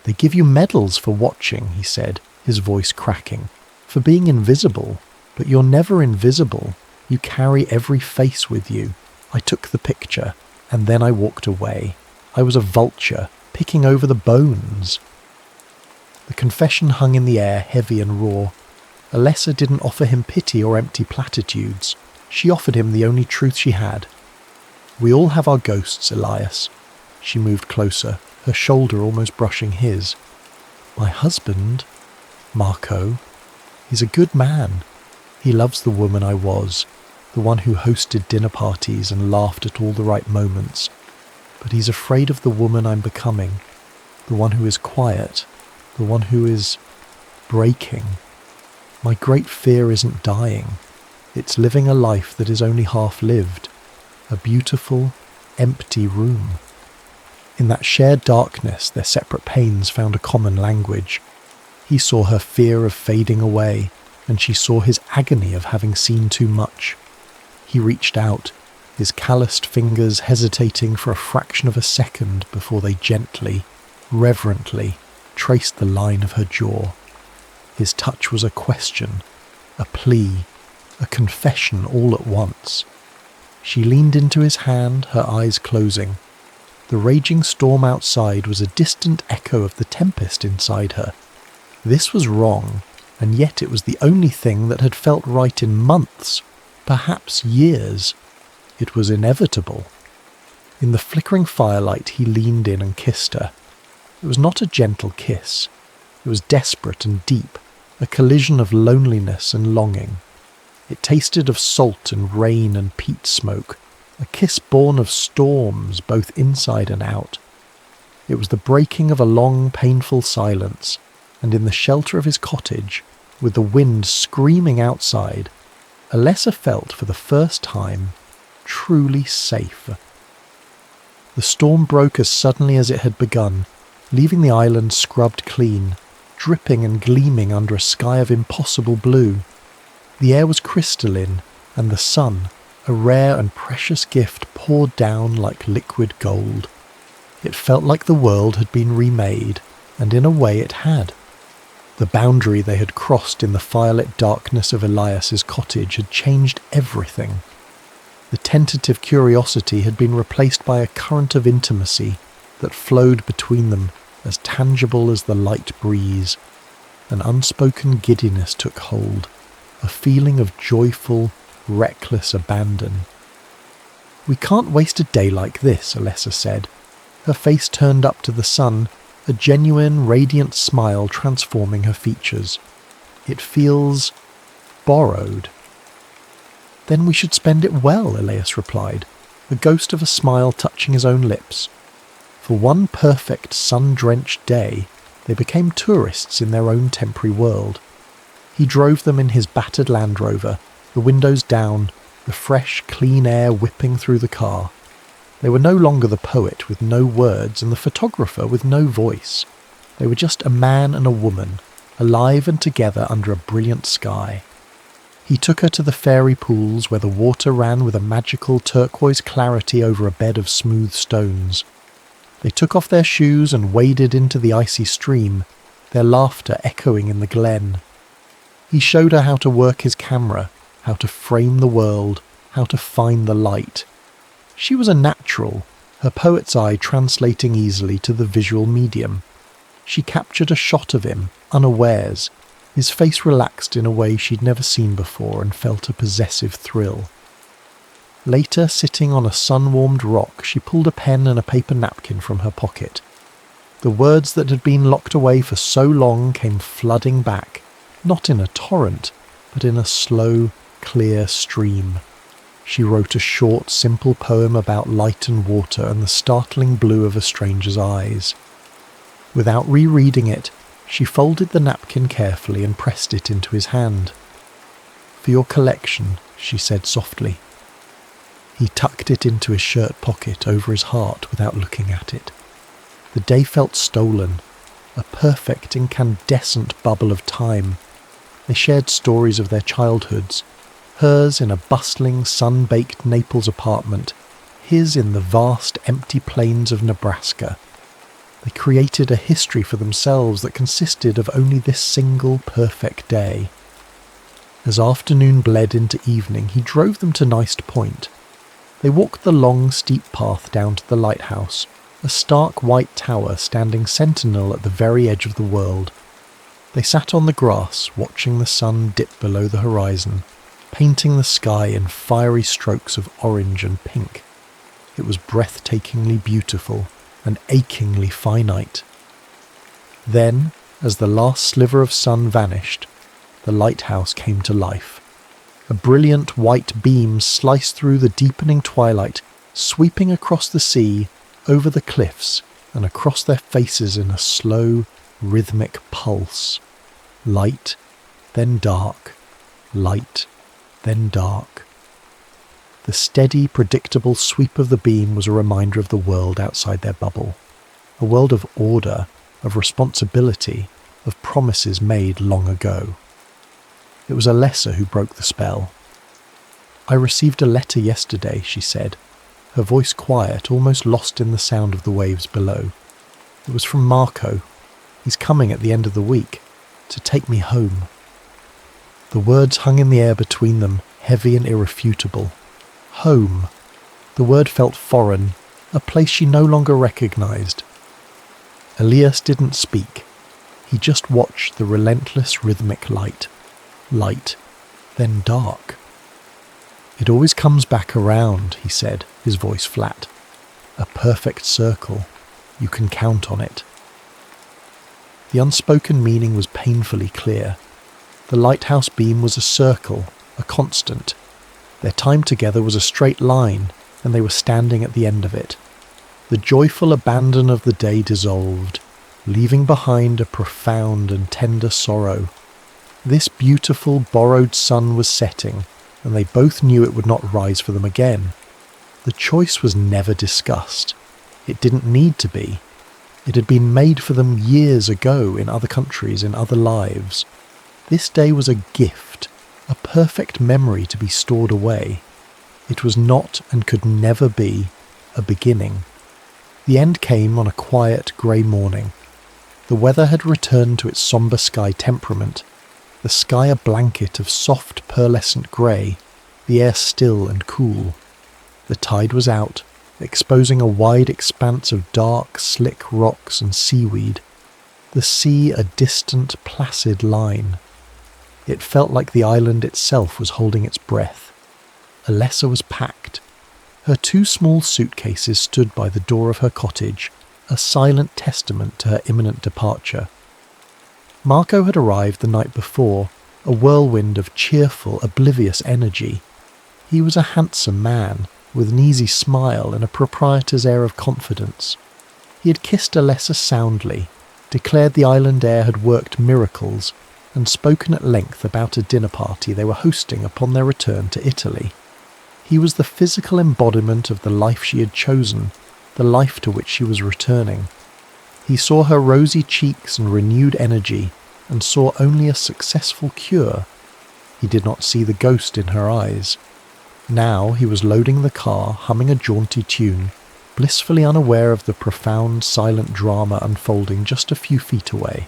"They give you medals for watching," he said, his voice cracking, "for being invisible. But you're never invisible. You carry every face with you. I took the picture, and then I walked away. I was a vulture, picking over the bones." The confession hung in the air, heavy and raw. Elara didn't offer him pity or empty platitudes. She offered him the only truth she had. "We all have our ghosts, Elias." She moved closer, her shoulder almost brushing his. "My husband, Marco, he's a good man. He loves the woman I was, the one who hosted dinner parties and laughed at all the right moments. But he's afraid of the woman I'm becoming, the one who is quiet, the one who is breaking. My great fear isn't dying. It's living a life that is only half lived, a beautiful, empty room." In that shared darkness, their separate pains found a common language. He saw her fear of fading away, and she saw his agony of having seen too much. He reached out, his calloused fingers hesitating for a fraction of a second before they gently, reverently, traced the line of her jaw. His touch was a question, a plea, a confession all at once. She leaned into his hand, her eyes closing. The raging storm outside was a distant echo of the tempest inside her. This was wrong, and yet it was the only thing that had felt right in months, perhaps years. It was inevitable. In the flickering firelight, he leaned in and kissed her. It was not a gentle kiss. It was desperate and deep, a collision of loneliness and longing. It tasted of salt and rain and peat smoke, a kiss born of storms both inside and out. It was the breaking of a long, painful silence, and in the shelter of his cottage, with the wind screaming outside, Elara felt for the first time truly safe. The storm broke as suddenly as it had begun, leaving the island scrubbed clean, dripping and gleaming under a sky of impossible blue. The air was crystalline, and the sun, a rare and precious gift, poured down like liquid gold. It felt like the world had been remade, and in a way it had. The boundary they had crossed in the firelit darkness of Elias's cottage had changed everything. The tentative curiosity had been replaced by a current of intimacy that flowed between them, as tangible as the light breeze. An unspoken giddiness took hold, a feeling of joyful, reckless abandon. "We can't waste a day like this," Elara said, her face turned up to the sun, a genuine, radiant smile transforming her features. "It feels borrowed." "Then we should spend it well," Elias replied, the ghost of a smile touching his own lips. For one perfect, sun-drenched day, they became tourists in their own temporary world. He drove them in his battered Land Rover, the windows down, the fresh, clean air whipping through the car. They were no longer the poet with no words and the photographer with no voice. They were just a man and a woman, alive and together under a brilliant sky. He took her to the fairy pools where the water ran with a magical turquoise clarity over a bed of smooth stones. They took off their shoes and waded into the icy stream, their laughter echoing in the glen. He showed her how to work his camera, how to frame the world, how to find the light. She was a natural, her poet's eye translating easily to the visual medium. She captured a shot of him, unawares, his face relaxed in a way she'd never seen before and felt a possessive thrill. Later, sitting on a sun-warmed rock, she pulled a pen and a paper napkin from her pocket. The words that had been locked away for so long came flooding back, not in a torrent, but in a slow, clear stream. She wrote a short, simple poem about light and water and the startling blue of a stranger's eyes. Without rereading it, she folded the napkin carefully and pressed it into his hand. "For your collection," she said softly. He tucked it into his shirt pocket over his heart without looking at it. The day felt stolen, a perfect incandescent bubble of time. They shared stories of their childhoods, hers in a bustling, sun-baked Naples apartment, his in the vast, empty plains of Nebraska. They created a history for themselves that consisted of only this single perfect day. As afternoon bled into evening, he drove them to Niced Point. They walked the long, steep path down to the lighthouse, a stark white tower standing sentinel at the very edge of the world. They sat on the grass, watching the sun dip below the horizon, painting the sky in fiery strokes of orange and pink. It was breathtakingly beautiful and achingly finite. Then, as the last sliver of sun vanished, the lighthouse came to life. A brilliant white beam sliced through the deepening twilight, sweeping across the sea, over the cliffs, and across their faces in a slow, rhythmic pulse. Light, then dark, light, then dark. The steady, predictable sweep of the beam was a reminder of the world outside their bubble, a world of order, of responsibility, of promises made long ago. It was Elara who broke the spell. "I received a letter yesterday," she said, her voice quiet, almost lost in the sound of the waves below. "It was from Marco. He's coming at the end of the week, to take me home." The words hung in the air between them, heavy and irrefutable. Home. The word felt foreign, a place she no longer recognised. Elias didn't speak. He just watched the relentless rhythmic light. Light, then dark. "It always comes back around," he said, his voice flat. "A perfect circle. You can count on it." The unspoken meaning was painfully clear. The lighthouse beam was a circle, a constant. Their time together was a straight line, and they were standing at the end of it. The joyful abandon of the day dissolved, leaving behind a profound and tender sorrow. This beautiful, borrowed sun was setting, and they both knew it would not rise for them again. The choice was never discussed. It didn't need to be. It had been made for them years ago in other countries, in other lives. This day was a gift, a perfect memory to be stored away. It was not and could never be a beginning. The end came on a quiet, grey morning. The weather had returned to its sombre sky temperament, the sky a blanket of soft pearlescent grey, the air still and cool. The tide was out, exposing a wide expanse of dark, slick rocks and seaweed, the sea a distant, placid line. It felt like the island itself was holding its breath. Elara was packed. Her 2 small suitcases stood by the door of her cottage, a silent testament to her imminent departure. Marco had arrived the night before, a whirlwind of cheerful, oblivious energy. He was a handsome man, with an easy smile and a proprietor's air of confidence. He had kissed Elara soundly, declared the island air had worked miracles, and spoken at length about a dinner party they were hosting upon their return to Italy. He was the physical embodiment of the life she had chosen, the life to which she was returning. He saw her rosy cheeks and renewed energy, and saw only a successful cure. He did not see the ghost in her eyes. Now he was loading the car, humming a jaunty tune, blissfully unaware of the profound, silent drama unfolding just a few feet away.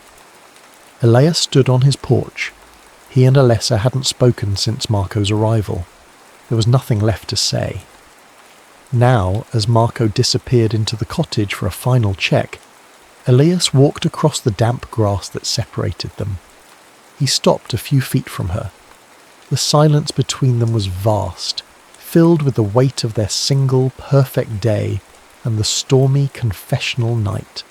Elara stood on his porch. He and Elara hadn't spoken since Marco's arrival. There was nothing left to say. Now, as Marco disappeared into the cottage for a final check, Elias walked across the damp grass that separated them. He stopped a few feet from her. The silence between them was vast, filled with the weight of their single, perfect day and the stormy, confessional night.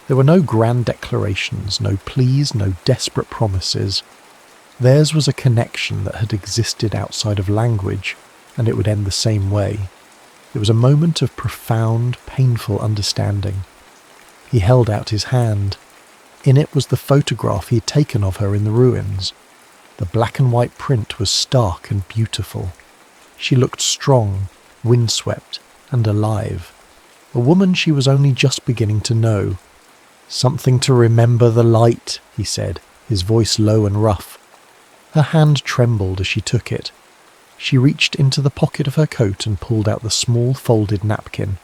There were no grand declarations, no pleas, no desperate promises. Theirs was a connection that had existed outside of language, and it would end the same way. It was a moment of profound, painful understanding. He held out his hand. In it was the photograph he had taken of her in the ruins. The black and white print was stark and beautiful. She looked strong, windswept, and alive. A woman she was only just beginning to know. "Something to remember the light," he said, his voice low and rough. Her hand trembled as she took it. She reached into the pocket of her coat and pulled out the small folded napkin.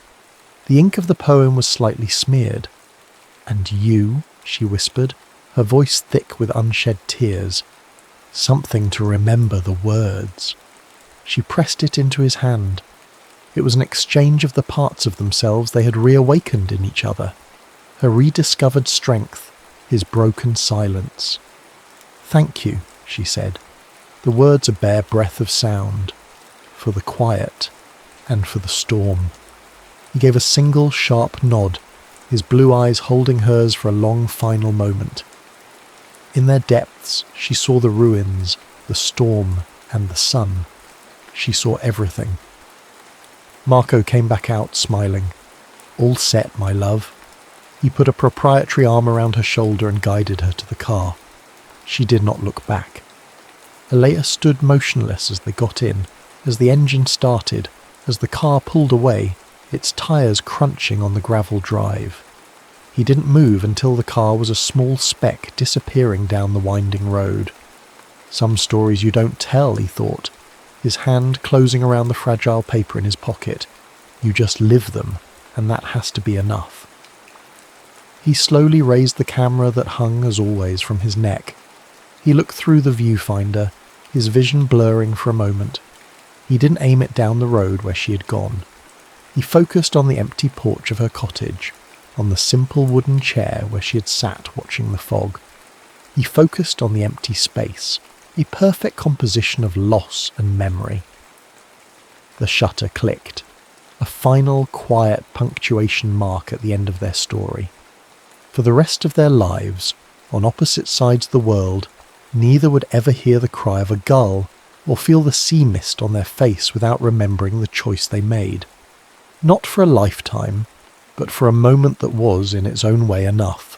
The ink of the poem was slightly smeared. "And you," she whispered, her voice thick with unshed tears. "Something to remember the words." She pressed it into his hand. It was an exchange of the parts of themselves they had reawakened in each other. Her rediscovered strength, his broken silence. "Thank you," she said, the words a bare breath of sound, "for the quiet and for the storm." He gave a single sharp nod, his blue eyes holding hers for a long final moment. In their depths she saw the ruins, the storm and the sun. She saw everything. Marco came back out, smiling. "All set, my love." He put a proprietary arm around her shoulder and guided her to the car. She did not look back. Elara stood motionless as they got in, as the engine started, as the car pulled away, its tyres crunching on the gravel drive. He didn't move until the car was a small speck disappearing down the winding road. Some stories you don't tell, he thought, his hand closing around the fragile paper in his pocket. You just live them, and that has to be enough. He slowly raised the camera that hung, as always, from his neck. He looked through the viewfinder, his vision blurring for a moment. He didn't aim it down the road where she had gone. He focused on the empty porch of her cottage, on the simple wooden chair where she had sat watching the fog. He focused on the empty space, a perfect composition of loss and memory. The shutter clicked, a final quiet punctuation mark at the end of their story. For the rest of their lives, on opposite sides of the world, neither would ever hear the cry of a gull or feel the sea mist on their face without remembering the choice they made. Not for a lifetime, but for a moment that was, in its own way, enough.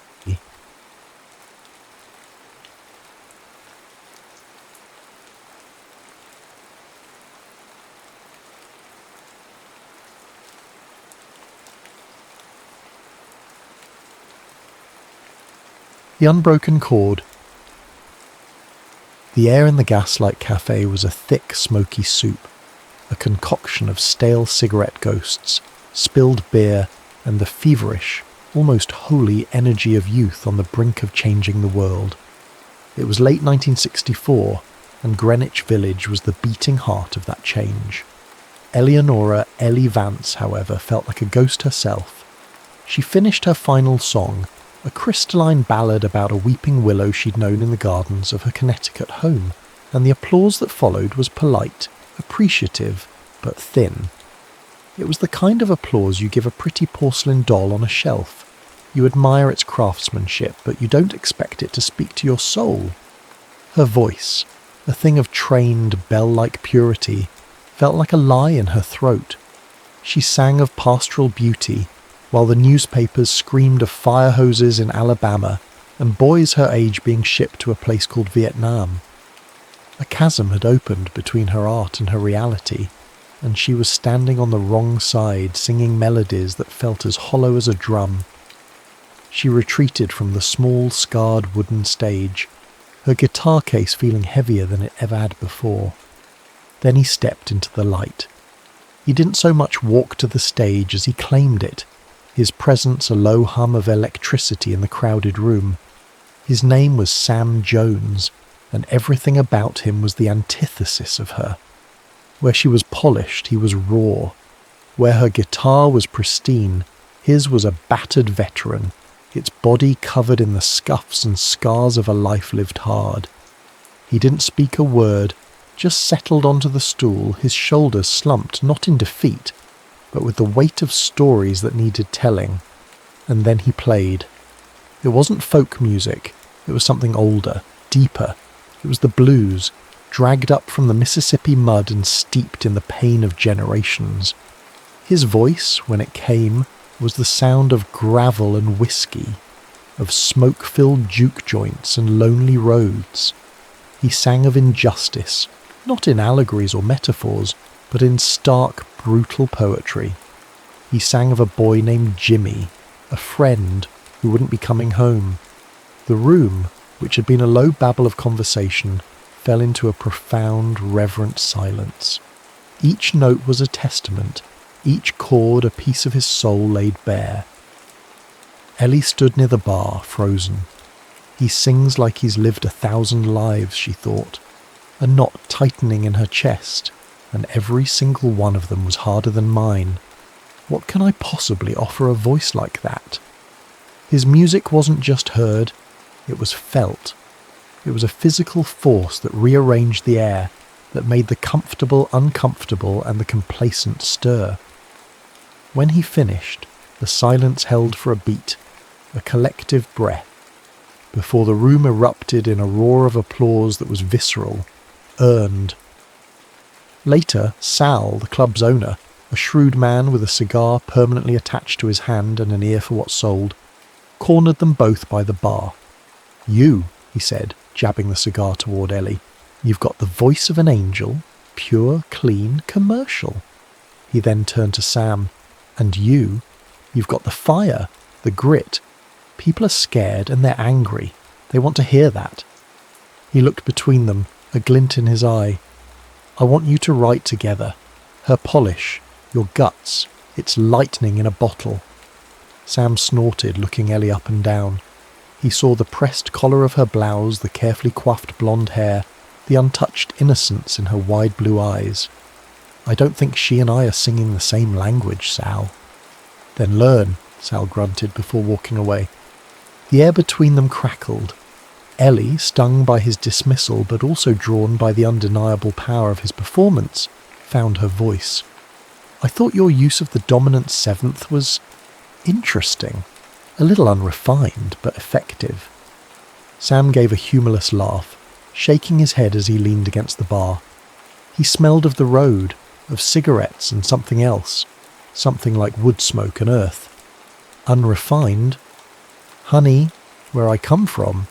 The Unbroken Chord. The air in the gaslight cafe was a thick, smoky soup, a concoction of stale cigarette ghosts, spilled beer, and the feverish, almost holy energy of youth on the brink of changing the world. It was late 1964, and Greenwich Village was the beating heart of that change. Eleonora Ellie Vance, however, felt like a ghost herself. She finished her final song, a crystalline ballad about a weeping willow she'd known in the gardens of her Connecticut home, and the applause that followed was polite, appreciative, but thin. It was the kind of applause you give a pretty porcelain doll on a shelf. You admire its craftsmanship, but you don't expect it to speak to your soul. Her voice, a thing of trained, bell-like purity, felt like a lie in her throat. She sang of pastoral beauty, while the newspapers screamed of fire hoses in Alabama and boys her age being shipped to a place called Vietnam. A chasm had opened between her art and her reality, and she was standing on the wrong side singing melodies that felt as hollow as a drum. She retreated from the small, scarred wooden stage, her guitar case feeling heavier than it ever had before. Then he stepped into the light. He didn't so much walk to the stage as he claimed it, his presence a low hum of electricity in the crowded room. His name was Sam Jones, and everything about him was the antithesis of her. Where she was polished, he was raw. Where her guitar was pristine, his was a battered veteran, its body covered in the scuffs and scars of a life lived hard. He didn't speak a word, just settled onto the stool, his shoulders slumped not in defeat, but with the weight of stories that needed telling. And then he played. It wasn't folk music, it was something older, deeper. It was the blues, dragged up from the Mississippi mud and steeped in the pain of generations. His voice, when it came, was the sound of gravel and whiskey, of smoke-filled juke joints and lonely roads. He sang of injustice, not in allegories or metaphors, but in stark, brutal poetry. He sang of a boy named Jimmy, a friend, who wouldn't be coming home. The room, which had been a low babble of conversation, fell into a profound, reverent silence. Each note was a testament, each chord a piece of his soul laid bare. Ellie stood near the bar, frozen. He sings like he's lived 1,000 lives, she thought, a knot tightening in her chest, and every single one of them was harder than mine. What can I possibly offer a voice like that? His music wasn't just heard, it was felt. It was a physical force that rearranged the air, that made the comfortable uncomfortable and the complacent stir. When he finished, the silence held for a beat, a collective breath, before the room erupted in a roar of applause that was visceral, earned. Later, Sal, the club's owner, a shrewd man with a cigar permanently attached to his hand and an ear for what sold, cornered them both by the bar. "You," he said, jabbing the cigar toward Ellie, "you've got the voice of an angel, pure, clean, commercial." He then turned to Sam. "And you've got the fire, the grit. People are scared and they're angry. They want to hear that." He looked between them, a glint in his eye. "I want you to write together. Her polish, your guts, it's lightning in a bottle." Sam snorted, looking Ellie up and down. He saw the pressed collar of her blouse, the carefully coiffed blonde hair, the untouched innocence in her wide blue eyes. "I don't think she and I are singing the same language, Sal." "Then learn," Sal grunted before walking away. The air between them crackled. Ellie, stung by his dismissal but also drawn by the undeniable power of his performance, found her voice. "I thought your use of the dominant seventh was interesting. A little unrefined, but effective." Sam gave a humourless laugh, shaking his head as he leaned against the bar. He smelled of the road, of cigarettes and something else, something like wood smoke and earth. "Unrefined? Honey, where I come from,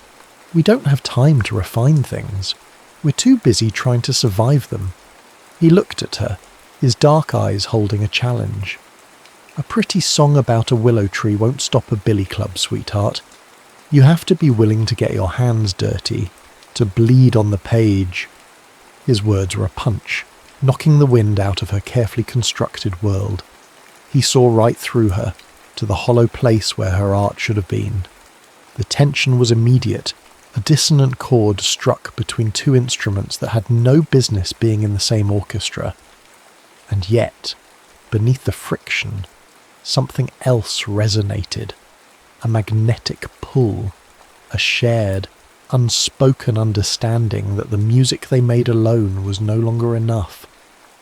we don't have time to refine things. We're too busy trying to survive them." He looked at her, his dark eyes holding a challenge. "A pretty song about a willow tree won't stop a billy club, sweetheart. You have to be willing to get your hands dirty, to bleed on the page." His words were a punch, knocking the wind out of her carefully constructed world. He saw right through her, to the hollow place where her art should have been. The tension was immediate, a dissonant chord struck between two instruments that had no business being in the same orchestra. And yet, beneath the friction, something else resonated. A magnetic pull, a shared, unspoken understanding that the music they made alone was no longer enough.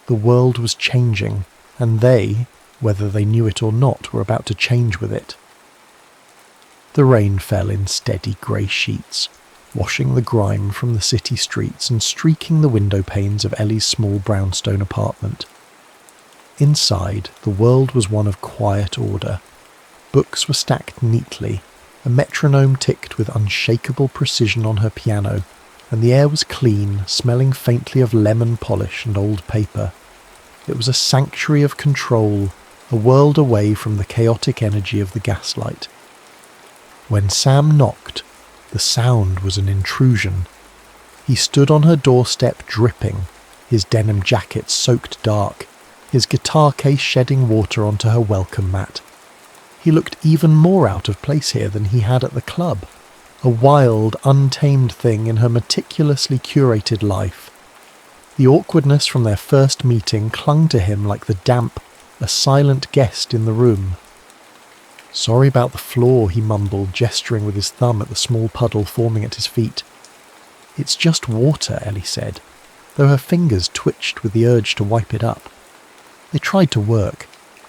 The world was changing, and they, whether they knew it or not, were about to change with it. The rain fell in steady grey sheets, washing the grime from the city streets and streaking the window panes of Ellie's small brownstone apartment. Inside, the world was one of quiet order. Books were stacked neatly, a metronome ticked with unshakable precision on her piano, and the air was clean, smelling faintly of lemon polish and old paper. It was a sanctuary of control, a world away from the chaotic energy of the gaslight. When Sam knocked, the sound was an intrusion. He stood on her doorstep dripping, his denim jacket soaked dark, his guitar case shedding water onto her welcome mat. He looked even more out of place here than he had at the club, a wild, untamed thing in her meticulously curated life. The awkwardness from their first meeting clung to him like the damp, a silent guest in the room. "Sorry about the floor," he mumbled, gesturing with his thumb at the small puddle forming at his feet. "It's just water," Ellie said, though her fingers twitched with the urge to wipe it up. They tried to work.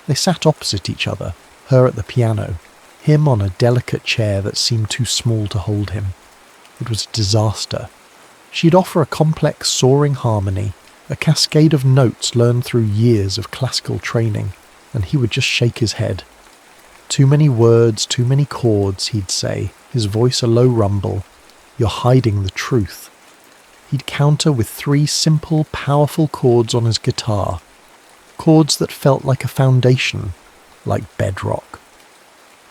They sat opposite each other, her at the piano, him on a delicate chair that seemed too small to hold him. It was a disaster. She'd offer a complex soaring harmony, a cascade of notes learned through years of classical training, and he would just shake his head. "Too many words, too many chords," he'd say, his voice a low rumble. "You're hiding the truth." He'd counter with 3 simple, powerful chords on his guitar, chords that felt like a foundation, like bedrock.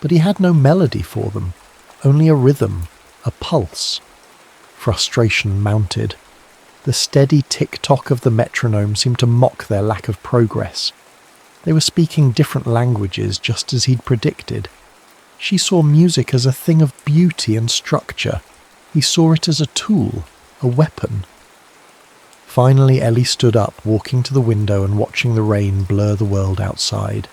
but he had no melody for them, only a rhythm, a pulse. Frustration mounted. The steady tick-tock of the metronome seemed to mock their lack of progress. They were speaking different languages just as he'd predicted. She saw music as a thing of beauty and structure. He saw it as a tool, a weapon. Finally Ellie stood up, walking to the window and watching the rain blur the world outside.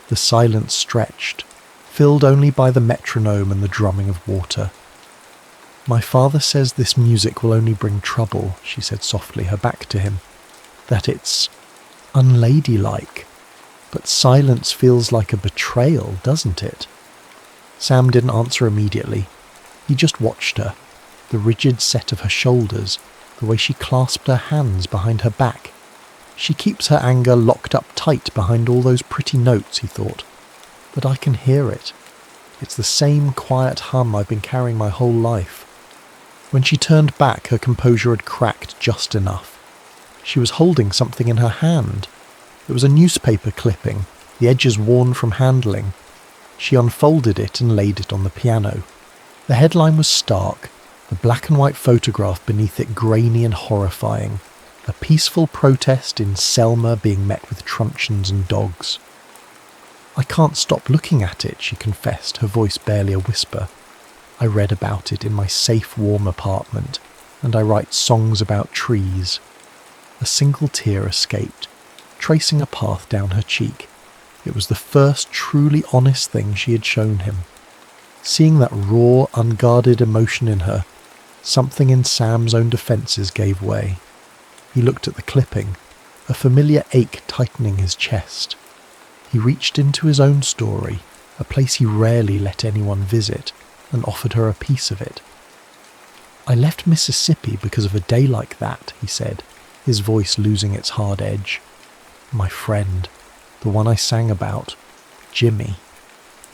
The silence stretched, filled only by the metronome and the drumming of water. "My father says this music will only bring trouble," she said softly, her back to him. "That it's unladylike. But silence feels like a betrayal, doesn't it?" Sam didn't answer immediately. He just watched her, the rigid set of her shoulders, the way she clasped her hands behind her back. She keeps her anger locked up tight behind all those pretty notes, he thought. But I can hear it. It's the same quiet hum I've been carrying my whole life. When she turned back, her composure had cracked just enough. She was holding something in her hand. It was a newspaper clipping, the edges worn from handling. She unfolded it and laid it on the piano. The headline was stark, the black and white photograph beneath it grainy and horrifying. A peaceful protest in Selma being met with truncheons and dogs. "I can't stop looking at it," she confessed, her voice barely a whisper. "I read about it in my safe, warm apartment, and I write songs about trees." A single tear escaped, tracing a path down her cheek. It was the first truly honest thing she had shown him. Seeing that raw, unguarded emotion in her, something in Sam's own defences gave way. He looked at the clipping, a familiar ache tightening his chest. He reached into his own story, a place he rarely let anyone visit, and offered her a piece of it. "I left Mississippi because of a day like that," he said, his voice losing its hard edge. "My friend, the one I sang about, Jimmy.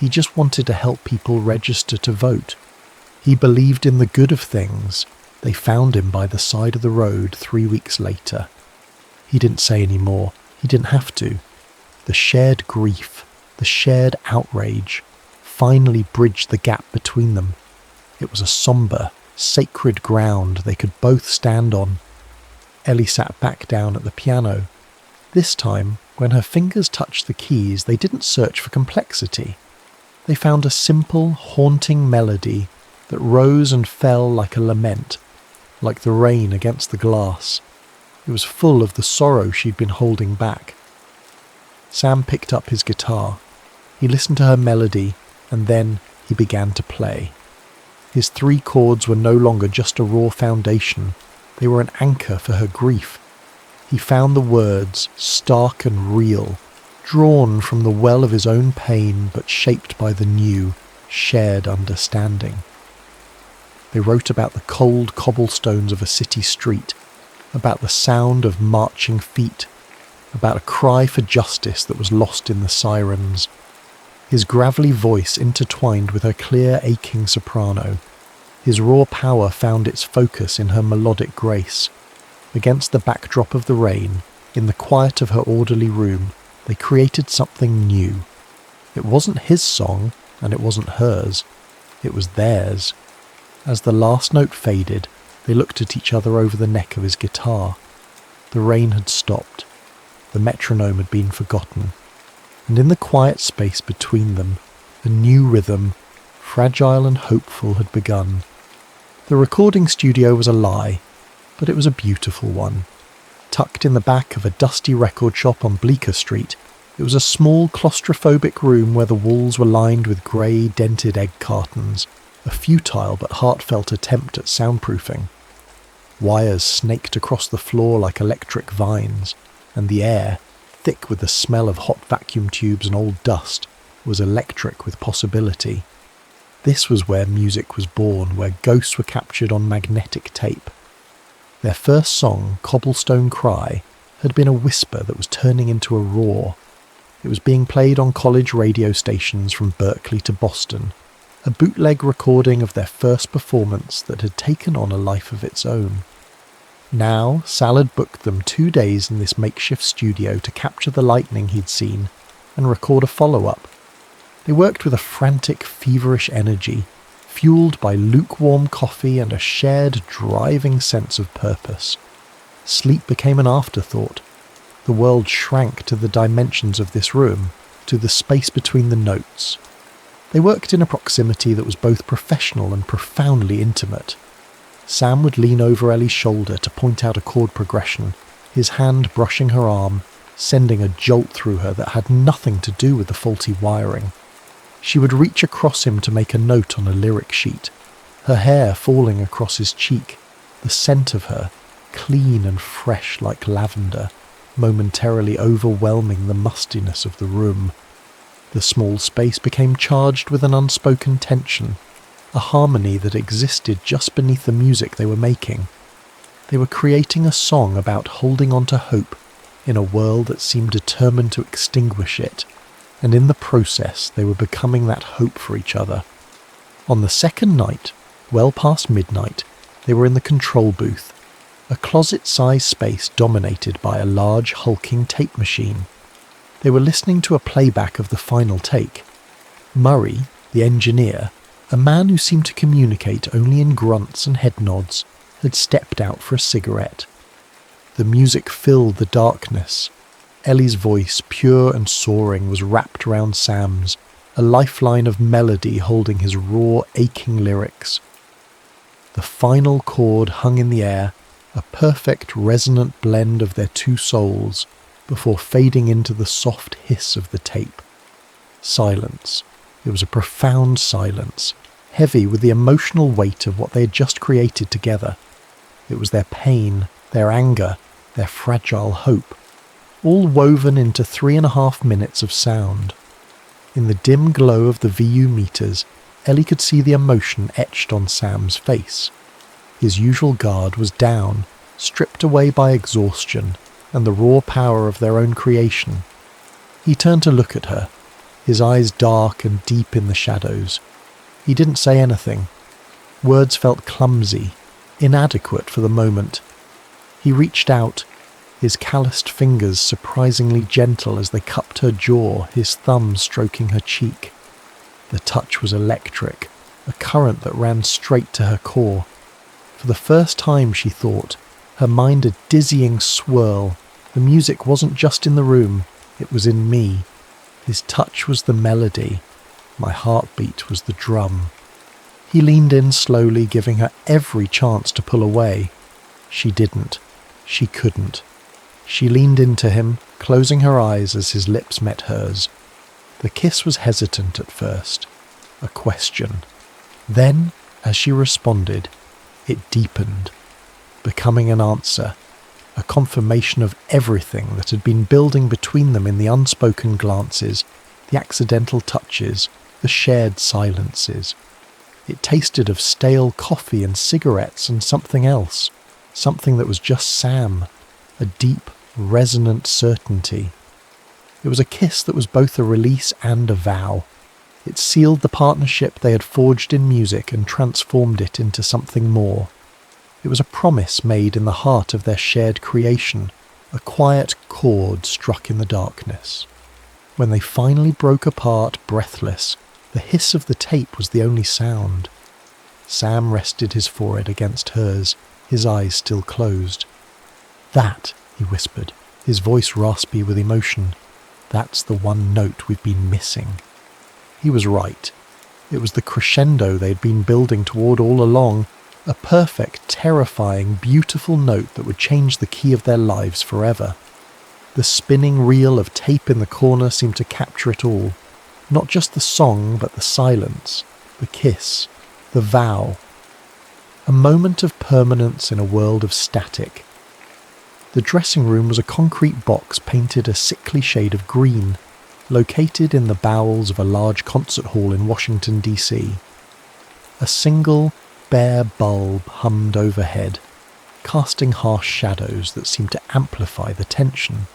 He just wanted to help people register to vote. He believed in the good of things. They found him by the side of the road 3 weeks later." He didn't say any more. He didn't have to. The shared grief, the shared outrage, finally bridged the gap between them. It was a sombre, sacred ground they could both stand on. Ellie sat back down at the piano. This time, when her fingers touched the keys, they didn't search for complexity. They found a simple, haunting melody that rose and fell like a lament, like the rain against the glass. It was full of the sorrow she'd been holding back. Sam picked up his guitar. He listened to her melody, and then he began to play. His 3 chords were no longer just a raw foundation. They were an anchor for her grief. He found the words, stark and real, drawn from the well of his own pain but shaped by the new, shared understanding. They wrote about the cold cobblestones of a city street, about the sound of marching feet, about a cry for justice that was lost in the sirens. His gravelly voice intertwined with her clear, aching soprano. His raw power found its focus in her melodic grace. Against the backdrop of the rain, in the quiet of her orderly room, they created something new. It wasn't his song, and it wasn't hers. It was theirs. As the last note faded, they looked at each other over the neck of his guitar. The rain had stopped. The metronome had been forgotten. And in the quiet space between them, a new rhythm, fragile and hopeful, had begun. The recording studio was a lie, but it was a beautiful one. Tucked in the back of a dusty record shop on Bleecker Street, it was a small claustrophobic room where the walls were lined with grey, dented egg cartons, a futile but heartfelt attempt at soundproofing. Wires snaked across the floor like electric vines, and the air, thick with the smell of hot vacuum tubes and old dust, was electric with possibility. This was where music was born, where ghosts were captured on magnetic tape. Their first song, Cobblestone Cry, had been a whisper that was turning into a roar. It was being played on college radio stations from Berkeley to Boston, a bootleg recording of their first performance that had taken on a life of its own. Now, Sal had booked them 2 days in this makeshift studio to capture the lightning he'd seen and record a follow-up. They worked with a frantic, feverish energy, fueled by lukewarm coffee and a shared, driving sense of purpose. Sleep became an afterthought. The world shrank to the dimensions of this room, to the space between the notes. They worked in a proximity that was both professional and profoundly intimate. Sam would lean over Ellie's shoulder to point out a chord progression, his hand brushing her arm, sending a jolt through her that had nothing to do with the faulty wiring. She would reach across him to make a note on a lyric sheet, her hair falling across his cheek, the scent of her, clean and fresh like lavender, momentarily overwhelming the mustiness of the room. The small space became charged with an unspoken tension, a harmony that existed just beneath the music they were making. They were creating a song about holding on to hope in a world that seemed determined to extinguish it, and in the process they were becoming that hope for each other. On the second night, well past midnight, they were in the control booth, a closet-sized space dominated by a large hulking tape machine. They were listening to a playback of the final take. Murray, the engineer, a man who seemed to communicate only in grunts and head nods, had stepped out for a cigarette. The music filled the darkness. Ellie's voice, pure and soaring, was wrapped around Sam's, a lifeline of melody holding his raw, aching lyrics. The final chord hung in the air, a perfect resonant blend of their two souls, before fading into the soft hiss of the tape. Silence. It was a profound silence, heavy with the emotional weight of what they had just created together. It was their pain, their anger, their fragile hope, all woven into 3.5 minutes of sound. In the dim glow of the VU meters, Ellie could see the emotion etched on Sam's face. His usual guard was down, stripped away by exhaustion and the raw power of their own creation. He turned to look at her, his eyes dark and deep in the shadows. He didn't say anything. Words felt clumsy, inadequate for the moment. He reached out, his calloused fingers surprisingly gentle as they cupped her jaw, his thumb stroking her cheek. The touch was electric, a current that ran straight to her core. For the first time, she thought, her mind a dizzying swirl. The music wasn't just in the room, it was in me. His touch was the melody. My heartbeat was the drum. He leaned in slowly, giving her every chance to pull away. She didn't. She couldn't. She leaned into him, closing her eyes as his lips met hers. The kiss was hesitant at first, a question. Then, as she responded, it deepened, becoming an answer, a confirmation of everything that had been building between them in the unspoken glances, the accidental touches, the shared silences. It tasted of stale coffee and cigarettes and something else, something that was just Sam, a deep, resonant certainty. It was a kiss that was both a release and a vow. It sealed the partnership they had forged in music and transformed it into something more. It was a promise made in the heart of their shared creation, a quiet chord struck in the darkness. When they finally broke apart, breathless, the hiss of the tape was the only sound. Sam rested his forehead against hers, his eyes still closed. "That," he whispered, his voice raspy with emotion, "that's the one note we've been missing." He was right. It was the crescendo they had been building toward all along, a perfect, terrifying, beautiful note that would change the key of their lives forever. The spinning reel of tape in the corner seemed to capture it all, not just the song but the silence, the kiss, the vow. A moment of permanence in a world of static. The dressing room was a concrete box painted a sickly shade of green, located in the bowels of a large concert hall in Washington, D.C. A single, bare bulb hummed overhead, casting harsh shadows that seemed to amplify the tension.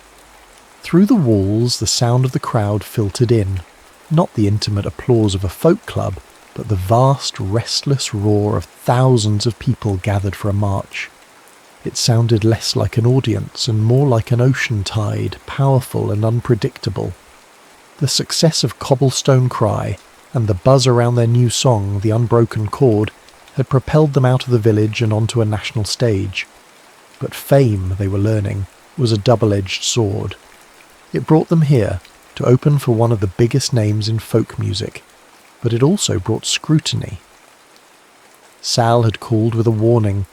Through the walls, the sound of the crowd filtered in, not the intimate applause of a folk club, but the vast, restless roar of thousands of people gathered for a march. It sounded less like an audience and more like an ocean tide, powerful and unpredictable. The success of Cobblestone Cry and the buzz around their new song, The Unbroken Chord, had propelled them out of the village and onto a national stage. But fame, they were learning, was a double-edged sword. It brought them here to open for one of the biggest names in folk music, but it also brought scrutiny. Sal had called with a warning.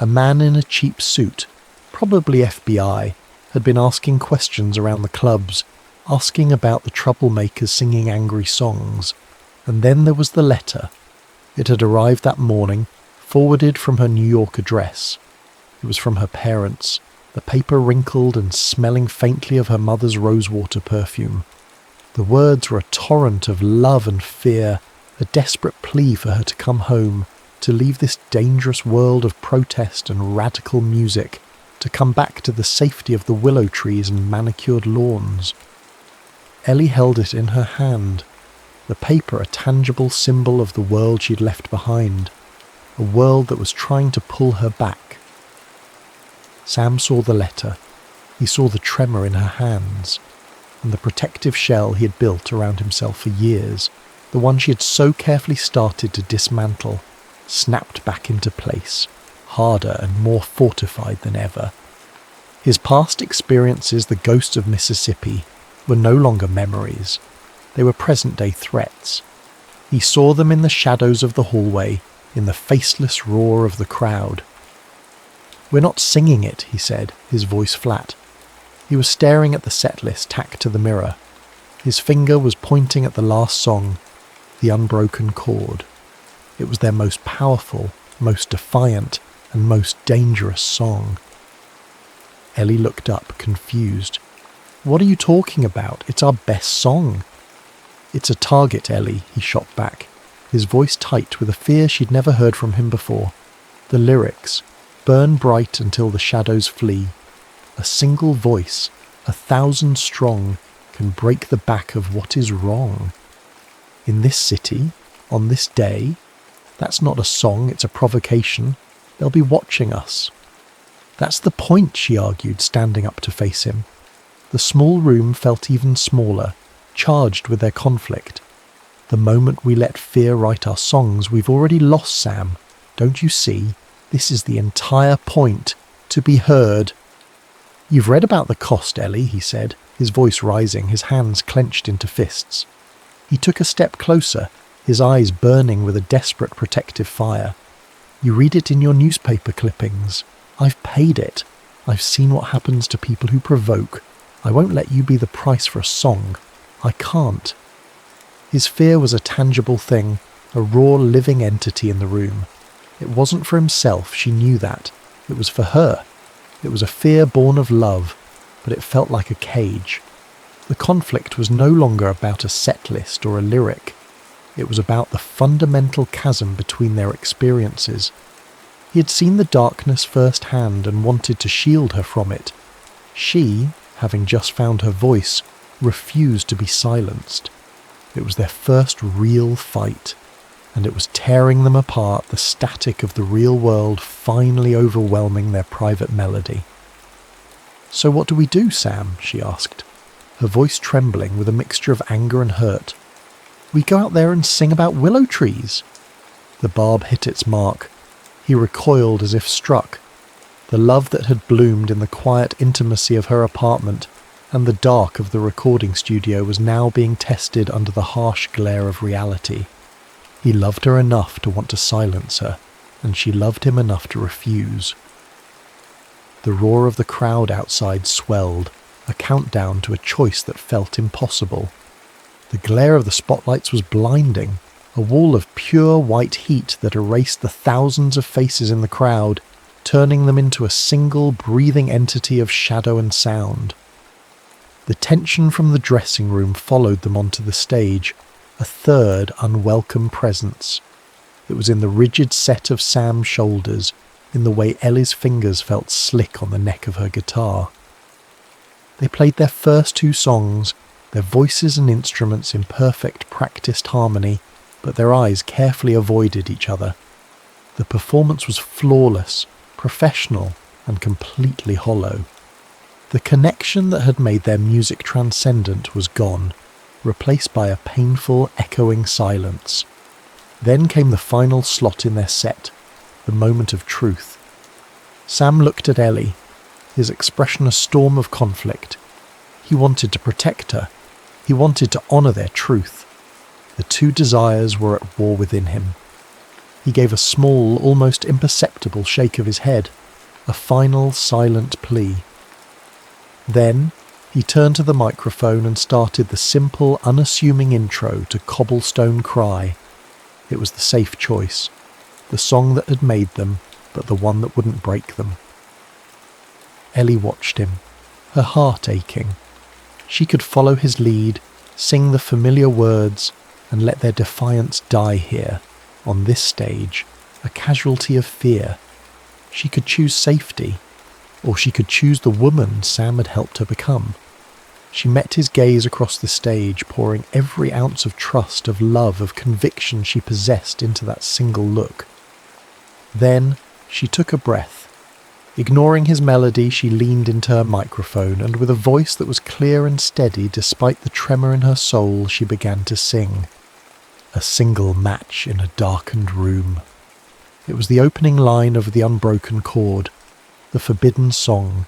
A man in a cheap suit, probably FBI, had been asking questions around the clubs, asking about the troublemakers singing angry songs. And then there was the letter. It had arrived that morning, forwarded from her New York address. It was from her parents, the paper wrinkled and smelling faintly of her mother's rosewater perfume. The words were a torrent of love and fear, a desperate plea for her to come home, to leave this dangerous world of protest and radical music, to come back to the safety of the willow trees and manicured lawns. Ellie held it in her hand, the paper a tangible symbol of the world she'd left behind, a world that was trying to pull her back. Sam saw the letter. He saw the tremor in her hands, and the protective shell he had built around himself for years, the one she had so carefully started to dismantle, snapped back into place, harder and more fortified than ever. His past experiences, the ghosts of Mississippi, were no longer memories. They were present-day threats. He saw them in the shadows of the hallway, in the faceless roar of the crowd. "We're not singing it," he said, his voice flat. He was staring at the setlist tacked to the mirror. His finger was pointing at the last song, The Unbroken Chord. It was their most powerful, most defiant, and most dangerous song. Ellie looked up, confused. "What are you talking about? It's our best song." "It's a target, Ellie," he shot back, his voice tight with a fear she'd never heard from him before. The lyrics, "Burn bright until the shadows flee." A single voice, 1,000 strong, can break the back of what is wrong. In this city, on this day, that's not a song, it's a provocation. They'll be watching us. "That's the point," she argued, standing up to face him. The small room felt even smaller, charged with their conflict. "The moment we let fear write our songs, we've already lost, Sam. Don't you see? This is the entire point. To be heard." "You've read about the cost, Ellie," he said, his voice rising, his hands clenched into fists. He took a step closer, his eyes burning with a desperate protective fire. "You read it in your newspaper clippings. I've paid it. I've seen what happens to people who provoke. I won't let you be the price for a song. I can't." His fear was a tangible thing, a raw living entity in the room. It wasn't for himself, she knew that. It was for her. It was a fear born of love, but it felt like a cage. The conflict was no longer about a set list or a lyric. It was about the fundamental chasm between their experiences. He had seen the darkness firsthand and wanted to shield her from it. She, having just found her voice, refused to be silenced. It was their first real fight, and it was tearing them apart, the static of the real world finally overwhelming their private melody. "So what do we do, Sam?" she asked, her voice trembling with a mixture of anger and hurt. "We go out there and sing about willow trees." The barb hit its mark. He recoiled as if struck. The love that had bloomed in the quiet intimacy of her apartment and the dark of the recording studio was now being tested under the harsh glare of reality. He loved her enough to want to silence her, and she loved him enough to refuse. The roar of the crowd outside swelled, a countdown to a choice that felt impossible. The glare of the spotlights was blinding, a wall of pure white heat that erased the thousands of faces in the crowd, turning them into a single breathing entity of shadow and sound. The tension from the dressing room followed them onto the stage, a third unwelcome presence. It was in the rigid set of Sam's shoulders, in the way Ellie's fingers felt slick on the neck of her guitar. They played their first two songs, their voices and instruments in perfect practiced harmony, but their eyes carefully avoided each other. The performance was flawless, professional, and completely hollow. The connection that had made their music transcendent was gone. replaced by a painful, echoing silence. Then came the final slot in their set, the moment of truth. Sam looked at Ellie, his expression a storm of conflict. He wanted to protect her. He wanted to honour their truth. The two desires were at war within him. He gave a small, almost imperceptible shake of his head, a final silent plea. Then he turned to the microphone and started the simple, unassuming intro to Cobblestone Cry. It was the safe choice, the song that had made them, but the one that wouldn't break them. Ellie watched him, her heart aching. She could follow his lead, sing the familiar words, and let their defiance die here, on this stage, a casualty of fear. She could choose safety, or she could choose the woman Sam had helped her become. She met his gaze across the stage, pouring every ounce of trust, of love, of conviction she possessed into that single look. Then she took a breath. Ignoring his melody, she leaned into her microphone, and with a voice that was clear and steady despite the tremor in her soul, she began to sing. A single match in a darkened room. It was the opening line of the Unbroken Chord, the forbidden song,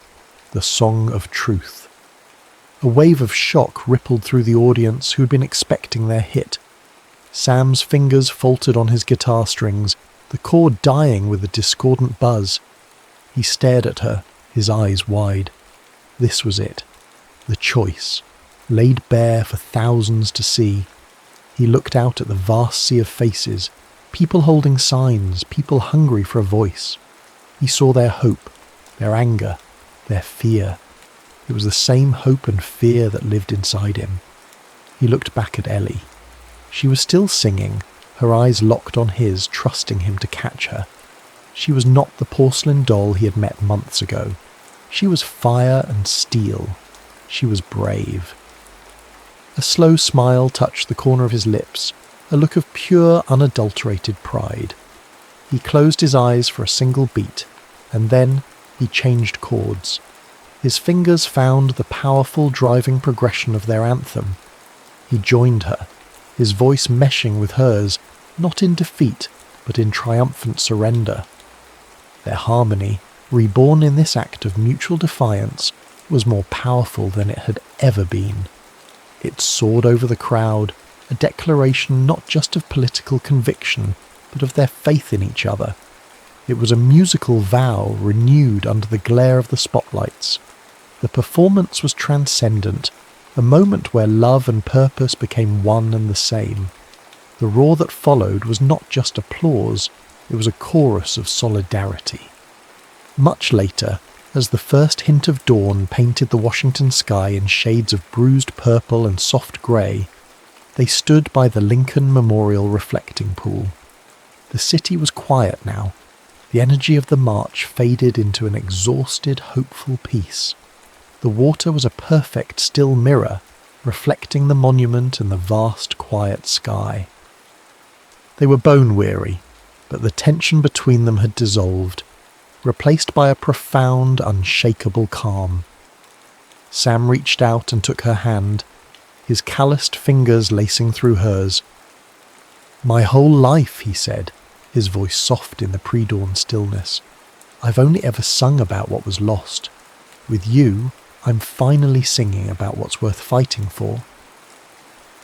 the song of truth. A wave of shock rippled through the audience who had been expecting their hit. Sam's fingers faltered on his guitar strings, the chord dying with a discordant buzz. He stared at her, his eyes wide. This was it, the choice, laid bare for thousands to see. He looked out at the vast sea of faces, people holding signs, people hungry for a voice. He saw their hope, their anger, their fear. It was the same hope and fear that lived inside him. He looked back at Ellie. She was still singing, her eyes locked on his, trusting him to catch her. She was not the porcelain doll he had met months ago. She was fire and steel. She was brave. A slow smile touched the corner of his lips, a look of pure, unadulterated pride. He closed his eyes for a single beat, and then he changed chords. His fingers found the powerful driving progression of their anthem. He joined her, his voice meshing with hers, not in defeat, but in triumphant surrender. Their harmony, reborn in this act of mutual defiance, was more powerful than it had ever been. It soared over the crowd, a declaration not just of political conviction, but of their faith in each other. It was a musical vow renewed under the glare of the spotlights. The performance was transcendent, a moment where love and purpose became one and the same. The roar that followed was not just applause, it was a chorus of solidarity. Much later, as the first hint of dawn painted the Washington sky in shades of bruised purple and soft grey, they stood by the Lincoln Memorial reflecting pool. The city was quiet now. The energy of the march faded into an exhausted, hopeful peace. The water was a perfect still mirror, reflecting the monument and the vast, quiet sky. They were bone-weary, but the tension between them had dissolved, replaced by a profound, unshakable calm. Sam reached out and took her hand, his calloused fingers lacing through hers. "My whole life," he said, his voice soft in the pre-dawn stillness. "I've only ever sung about what was lost. With you, I'm finally singing about what's worth fighting for."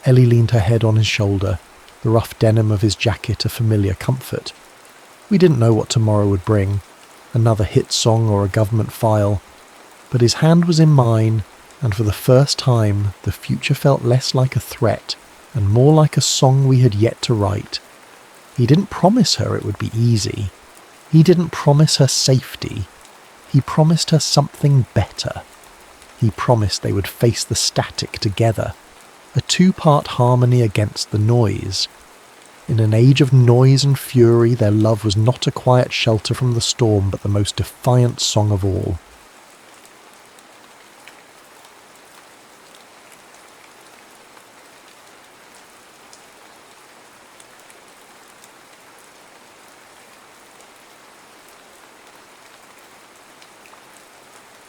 Ellie leaned her head on his shoulder, the rough denim of his jacket a familiar comfort. We didn't know what tomorrow would bring, another hit song or a government file, but his hand was in mine, and for the first time the future felt less like a threat and more like a song we had yet to write. He didn't promise her it would be easy. He didn't promise her safety. He promised her something better. He promised they would face the static together, a two-part harmony against the noise. In an age of noise and fury, their love was not a quiet shelter from the storm, but the most defiant song of all.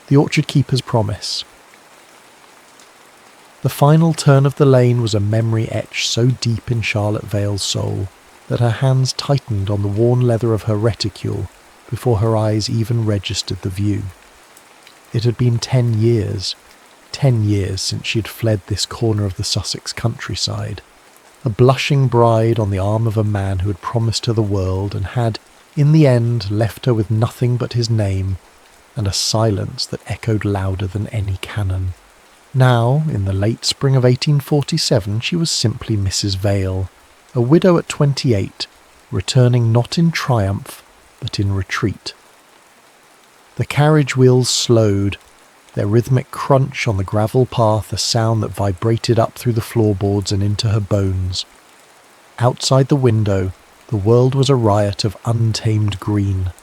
The Orchard Keeper's Promise. The final turn of the lane was a memory etched so deep in Charlotte Vale's soul that her hands tightened on the worn leather of her reticule before her eyes even registered the view. It had been 10 years since she had fled this corner of the Sussex countryside, a blushing bride on the arm of a man who had promised her the world and had, in the end, left her with nothing but his name and a silence that echoed louder than any cannon. Now, in the late spring of 1847, she was simply Mrs. Vale, a widow at 28, returning not in triumph, but in retreat. The carriage wheels slowed, their rhythmic crunch on the gravel path a sound that vibrated up through the floorboards and into her bones. Outside the window, the world was a riot of untamed green.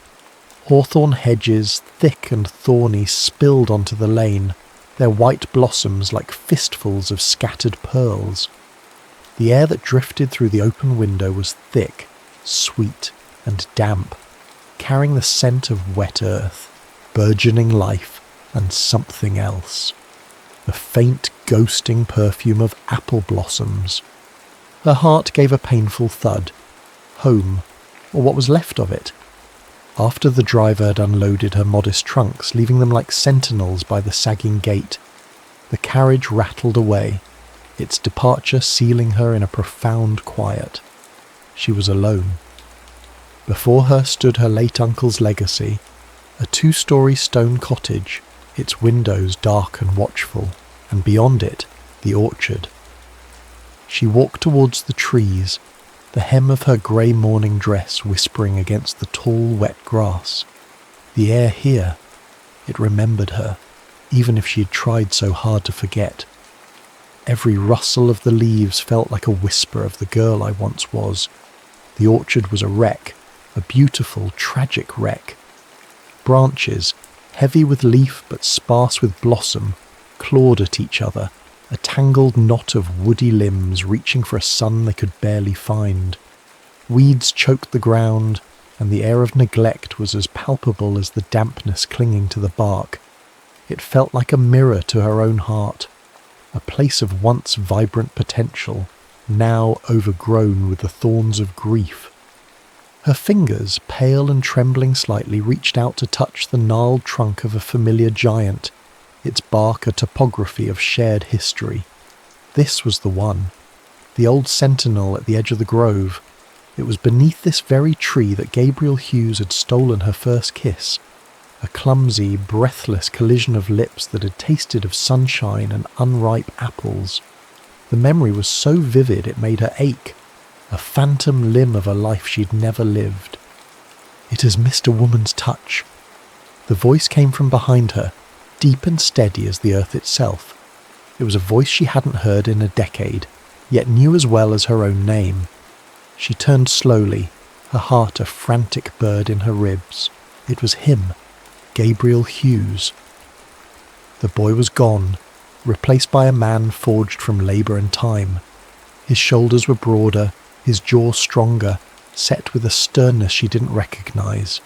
Hawthorn hedges, thick and thorny, spilled onto the lane, their white blossoms like fistfuls of scattered pearls. The air that drifted through the open window was thick, sweet, and damp, carrying the scent of wet earth, burgeoning life, and something else. The faint, ghosting perfume of apple blossoms. Her heart gave a painful thud. Home, or what was left of it. After the driver had unloaded her modest trunks, leaving them like sentinels by the sagging gate, the carriage rattled away, its departure sealing her in a profound quiet. She was alone. Before her stood her late uncle's legacy, a 2-story stone cottage, its windows dark and watchful, and beyond it, the orchard. She walked towards the trees, the hem of her grey morning dress whispering against the tall, wet grass. The air here, it remembered her, even if she had tried so hard to forget. Every rustle of the leaves felt like a whisper of the girl I once was. The orchard was a wreck, a beautiful, tragic wreck. Branches, heavy with leaf but sparse with blossom, clawed at each other, a tangled knot of woody limbs reaching for a sun they could barely find. Weeds choked the ground, and the air of neglect was as palpable as the dampness clinging to the bark. It felt like a mirror to her own heart, a place of once vibrant potential, now overgrown with the thorns of grief. Her fingers, pale and trembling slightly, reached out to touch the gnarled trunk of a familiar giant, its bark a topography of shared history. This was the one, the old sentinel at the edge of the grove. It was beneath this very tree that Gabriel Hughes had stolen her first kiss, a clumsy, breathless collision of lips that had tasted of sunshine and unripe apples. The memory was so vivid it made her ache, a phantom limb of a life she'd never lived. "It has missed a woman's touch." The voice came from behind her, deep and steady as the earth itself. It was a voice she hadn't heard in a decade, yet knew as well as her own name. She turned slowly, her heart a frantic bird in her ribs. It was him, Gabriel Hughes. The boy was gone, replaced by a man forged from labour and time. His shoulders were broader, his jaw stronger, set with a sternness she didn't recognise.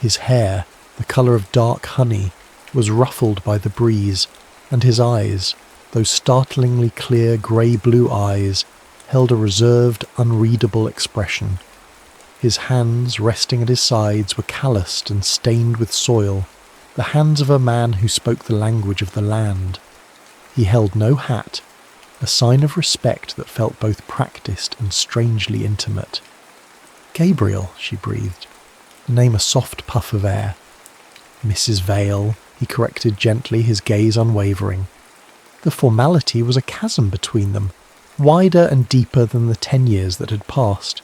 His hair, the colour of dark honey, was ruffled by the breeze, and his eyes, those startlingly clear grey-blue eyes, held a reserved, unreadable expression. His hands, resting at his sides, were calloused and stained with soil, the hands of a man who spoke the language of the land. He held no hat, a sign of respect that felt both practised and strangely intimate. "Gabriel," she breathed, the name a soft puff of air. "Mrs. Vale," he corrected gently, his gaze unwavering. The formality was a chasm between them, wider and deeper than the 10 years that had passed.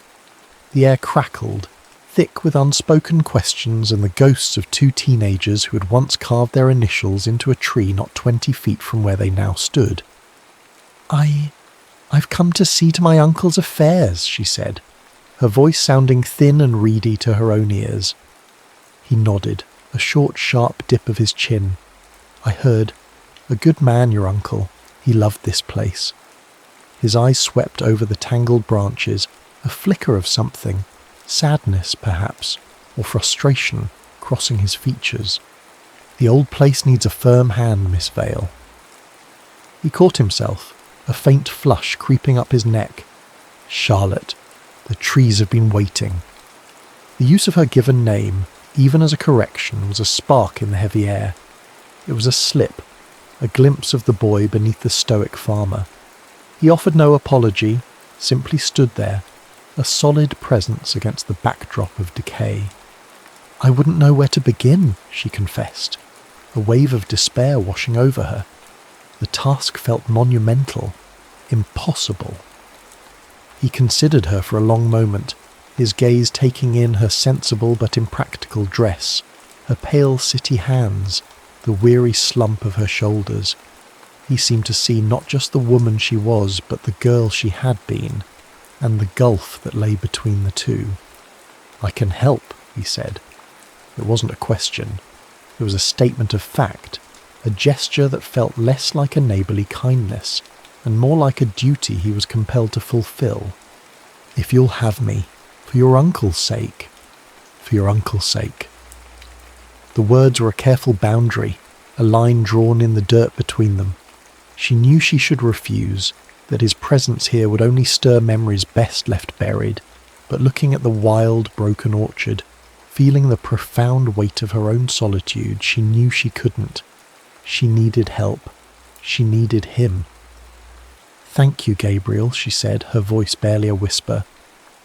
The air crackled, thick with unspoken questions and the ghosts of 2 teenagers who had once carved their initials into a tree not 20 feet from where they now stood. I've come to see to my uncle's affairs," she said, her voice sounding thin and reedy to her own ears. He nodded, a short, sharp dip of his chin. "I heard. A good man, your uncle. He loved this place." His eyes swept over the tangled branches, a flicker of something, sadness perhaps, or frustration, crossing his features. "The old place needs a firm hand, Miss Vale." He caught himself, a faint flush creeping up his neck. Charlotte. The trees have been waiting. The use of her given name, even as a correction, was a spark in the heavy air. It was a slip, a glimpse of the boy beneath the stoic farmer. He offered no apology, simply stood there, a solid presence against the backdrop of decay. I wouldn't know where to begin, she confessed, a wave of despair washing over her. The task felt monumental, impossible. He considered her for a long moment, his gaze taking in her sensible but impractical dress, her pale city hands, the weary slump of her shoulders. He seemed to see not just the woman she was, but the girl she had been, and the gulf that lay between the two. I can help, he said. It wasn't a question. It was a statement of fact, a gesture that felt less like a neighbourly kindness, and more like a duty he was compelled to fulfill. If you'll have me, for your uncle's sake. For your uncle's sake. The words were a careful boundary, a line drawn in the dirt between them. She knew she should refuse, that his presence here would only stir memories best left buried, but looking at the wild, broken orchard, feeling the profound weight of her own solitude, she knew she couldn't. She needed help. She needed him. Thank you, Gabriel, she said, her voice barely a whisper.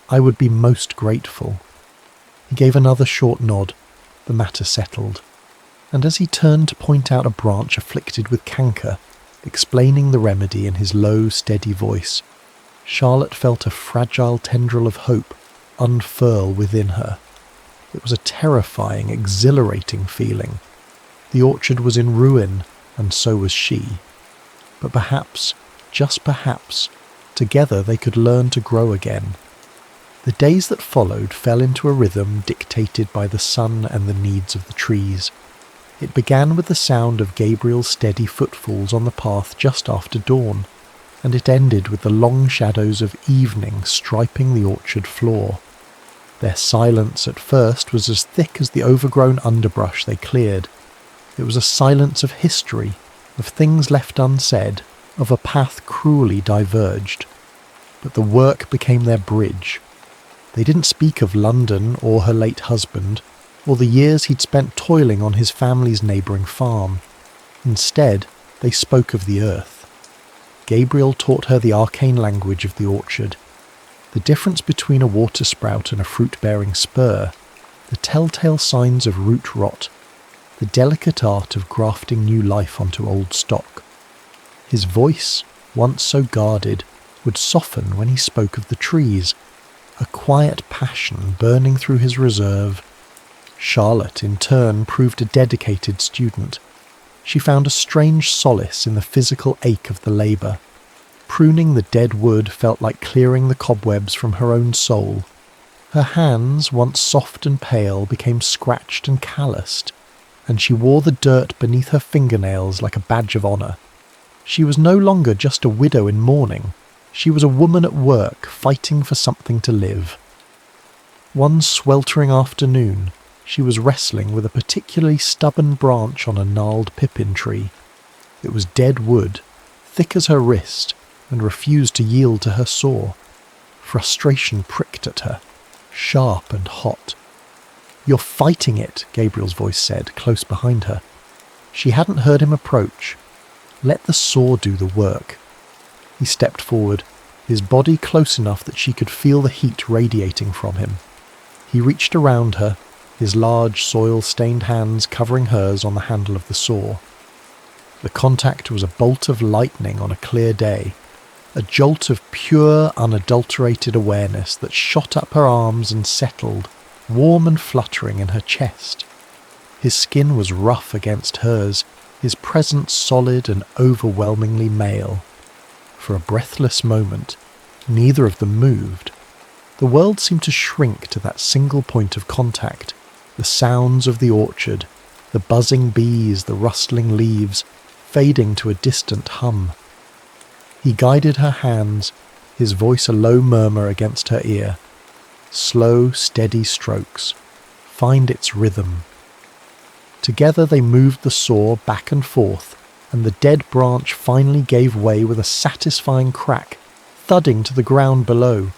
I would be most grateful. He gave another short nod. The matter settled. And as he turned to point out a branch afflicted with canker, explaining the remedy in his low, steady voice, Charlotte felt a fragile tendril of hope unfurl within her. It was a terrifying, exhilarating feeling. The orchard was in ruin, and so was she. But perhaps, just perhaps, together they could learn to grow again. The days that followed fell into a rhythm dictated by the sun and the needs of the trees. It began with the sound of Gabriel's steady footfalls on the path just after dawn, and it ended with the long shadows of evening striping the orchard floor. Their silence at first was as thick as the overgrown underbrush they cleared. It was a silence of history, of things left unsaid, of a path cruelly diverged. But the work became their bridge. They didn't speak of London or her late husband, or the years he'd spent toiling on his family's neighbouring farm. Instead, they spoke of the earth. Gabriel taught her the arcane language of the orchard, the difference between a water sprout and a fruit-bearing spur, the telltale signs of root rot, the delicate art of grafting new life onto old stock. His voice, once so guarded, would soften when he spoke of the trees, a quiet passion burning through his reserve. Charlotte, in turn, proved a dedicated student. She found a strange solace in the physical ache of the labour. Pruning the dead wood felt like clearing the cobwebs from her own soul. Her hands, once soft and pale, became scratched and calloused, and she wore the dirt beneath her fingernails like a badge of honour. She was no longer just a widow in mourning. She was a woman at work, fighting for something to live. One sweltering afternoon, she was wrestling with a particularly stubborn branch on a gnarled pippin tree. It was dead wood, thick as her wrist, and refused to yield to her saw. Frustration pricked at her, sharp and hot. "You're fighting it," Gabriel's voice said, close behind her. She hadn't heard him approach. Let the saw do the work. He stepped forward, his body close enough that she could feel the heat radiating from him. He reached around her, his large soil-stained hands covering hers on the handle of the saw. The contact was a bolt of lightning on a clear day, a jolt of pure, unadulterated awareness that shot up her arms and settled, warm and fluttering, in her chest. His skin was rough against hers, his presence solid and overwhelmingly male. For a breathless moment, neither of them moved. The world seemed to shrink to that single point of contact, the sounds of the orchard, the buzzing bees, the rustling leaves, fading to a distant hum. He guided her hands, his voice a low murmur against her ear. Slow, steady strokes. Find its rhythm. Together they moved the saw back and forth, and the dead branch finally gave way with a satisfying crack, thudding to the ground below.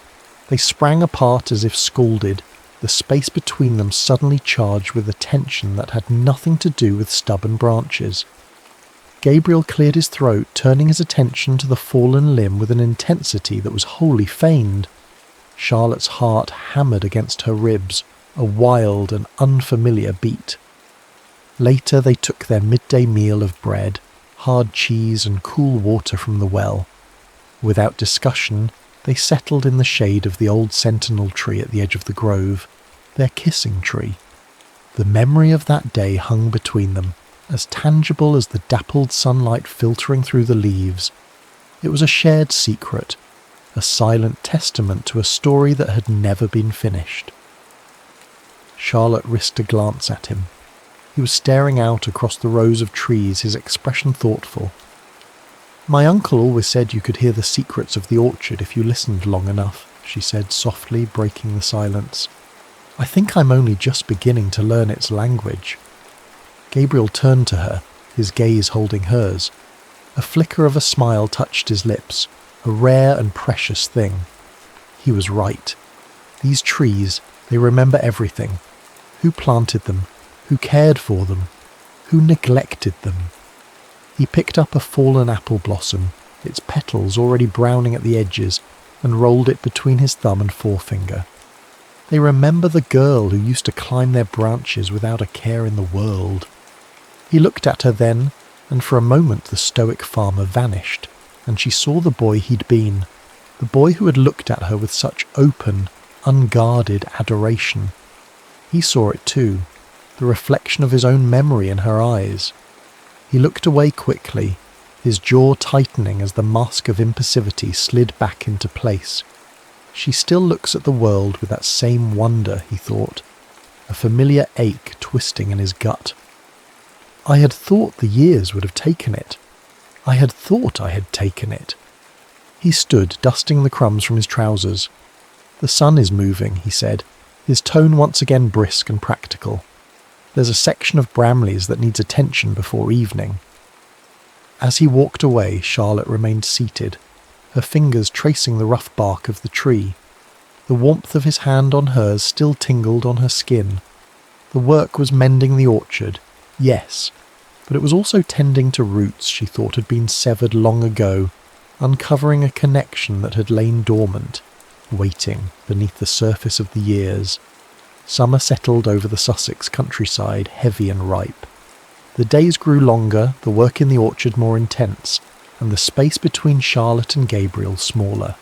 They sprang apart as if scalded, the space between them suddenly charged with a tension that had nothing to do with stubborn branches. Gabriel cleared his throat, turning his attention to the fallen limb with an intensity that was wholly feigned. Charlotte's heart hammered against her ribs, a wild and unfamiliar beat. Later they took their midday meal of bread, hard cheese and cool water from the well. Without discussion, they settled in the shade of the old sentinel tree at the edge of the grove, their kissing tree. The memory of that day hung between them, as tangible as the dappled sunlight filtering through the leaves. It was a shared secret, a silent testament to a story that had never been finished. Charlotte risked a glance at him. He was staring out across the rows of trees, his expression thoughtful. "My uncle always said you could hear the secrets of the orchard if you listened long enough," she said softly, breaking the silence. "I think I'm only just beginning to learn its language." Gabriel turned to her, his gaze holding hers. A flicker of a smile touched his lips, a rare and precious thing. He was right. These trees, they remember everything. Who planted them? Who cared for them? Who neglected them? He picked up a fallen apple blossom, its petals already browning at the edges, and rolled it between his thumb and forefinger. They remember the girl who used to climb their branches without a care in the world. He looked at her then, and for a moment the stoic farmer vanished, and she saw the boy he'd been, the boy who had looked at her with such open, unguarded adoration. He saw it too, the reflection of his own memory in her eyes. He looked away quickly, his jaw tightening as the mask of impassivity slid back into place. She still looks at the world with that same wonder, he thought, a familiar ache twisting in his gut. I had thought the years would have taken it. I had thought I had taken it. He stood, dusting the crumbs from his trousers. "The sun is moving," he said, his tone once again brisk and practical. "There's a section of Bramleys that needs attention before evening." As he walked away, Charlotte remained seated, her fingers tracing the rough bark of the tree. The warmth of his hand on hers still tingled on her skin. The work was mending the orchard, yes, but it was also tending to roots she thought had been severed long ago, uncovering a connection that had lain dormant, waiting beneath the surface of the years. Summer settled over the Sussex countryside, heavy and ripe. The days grew longer, the work in the orchard more intense, and the space between Charlotte and Gabriel smaller.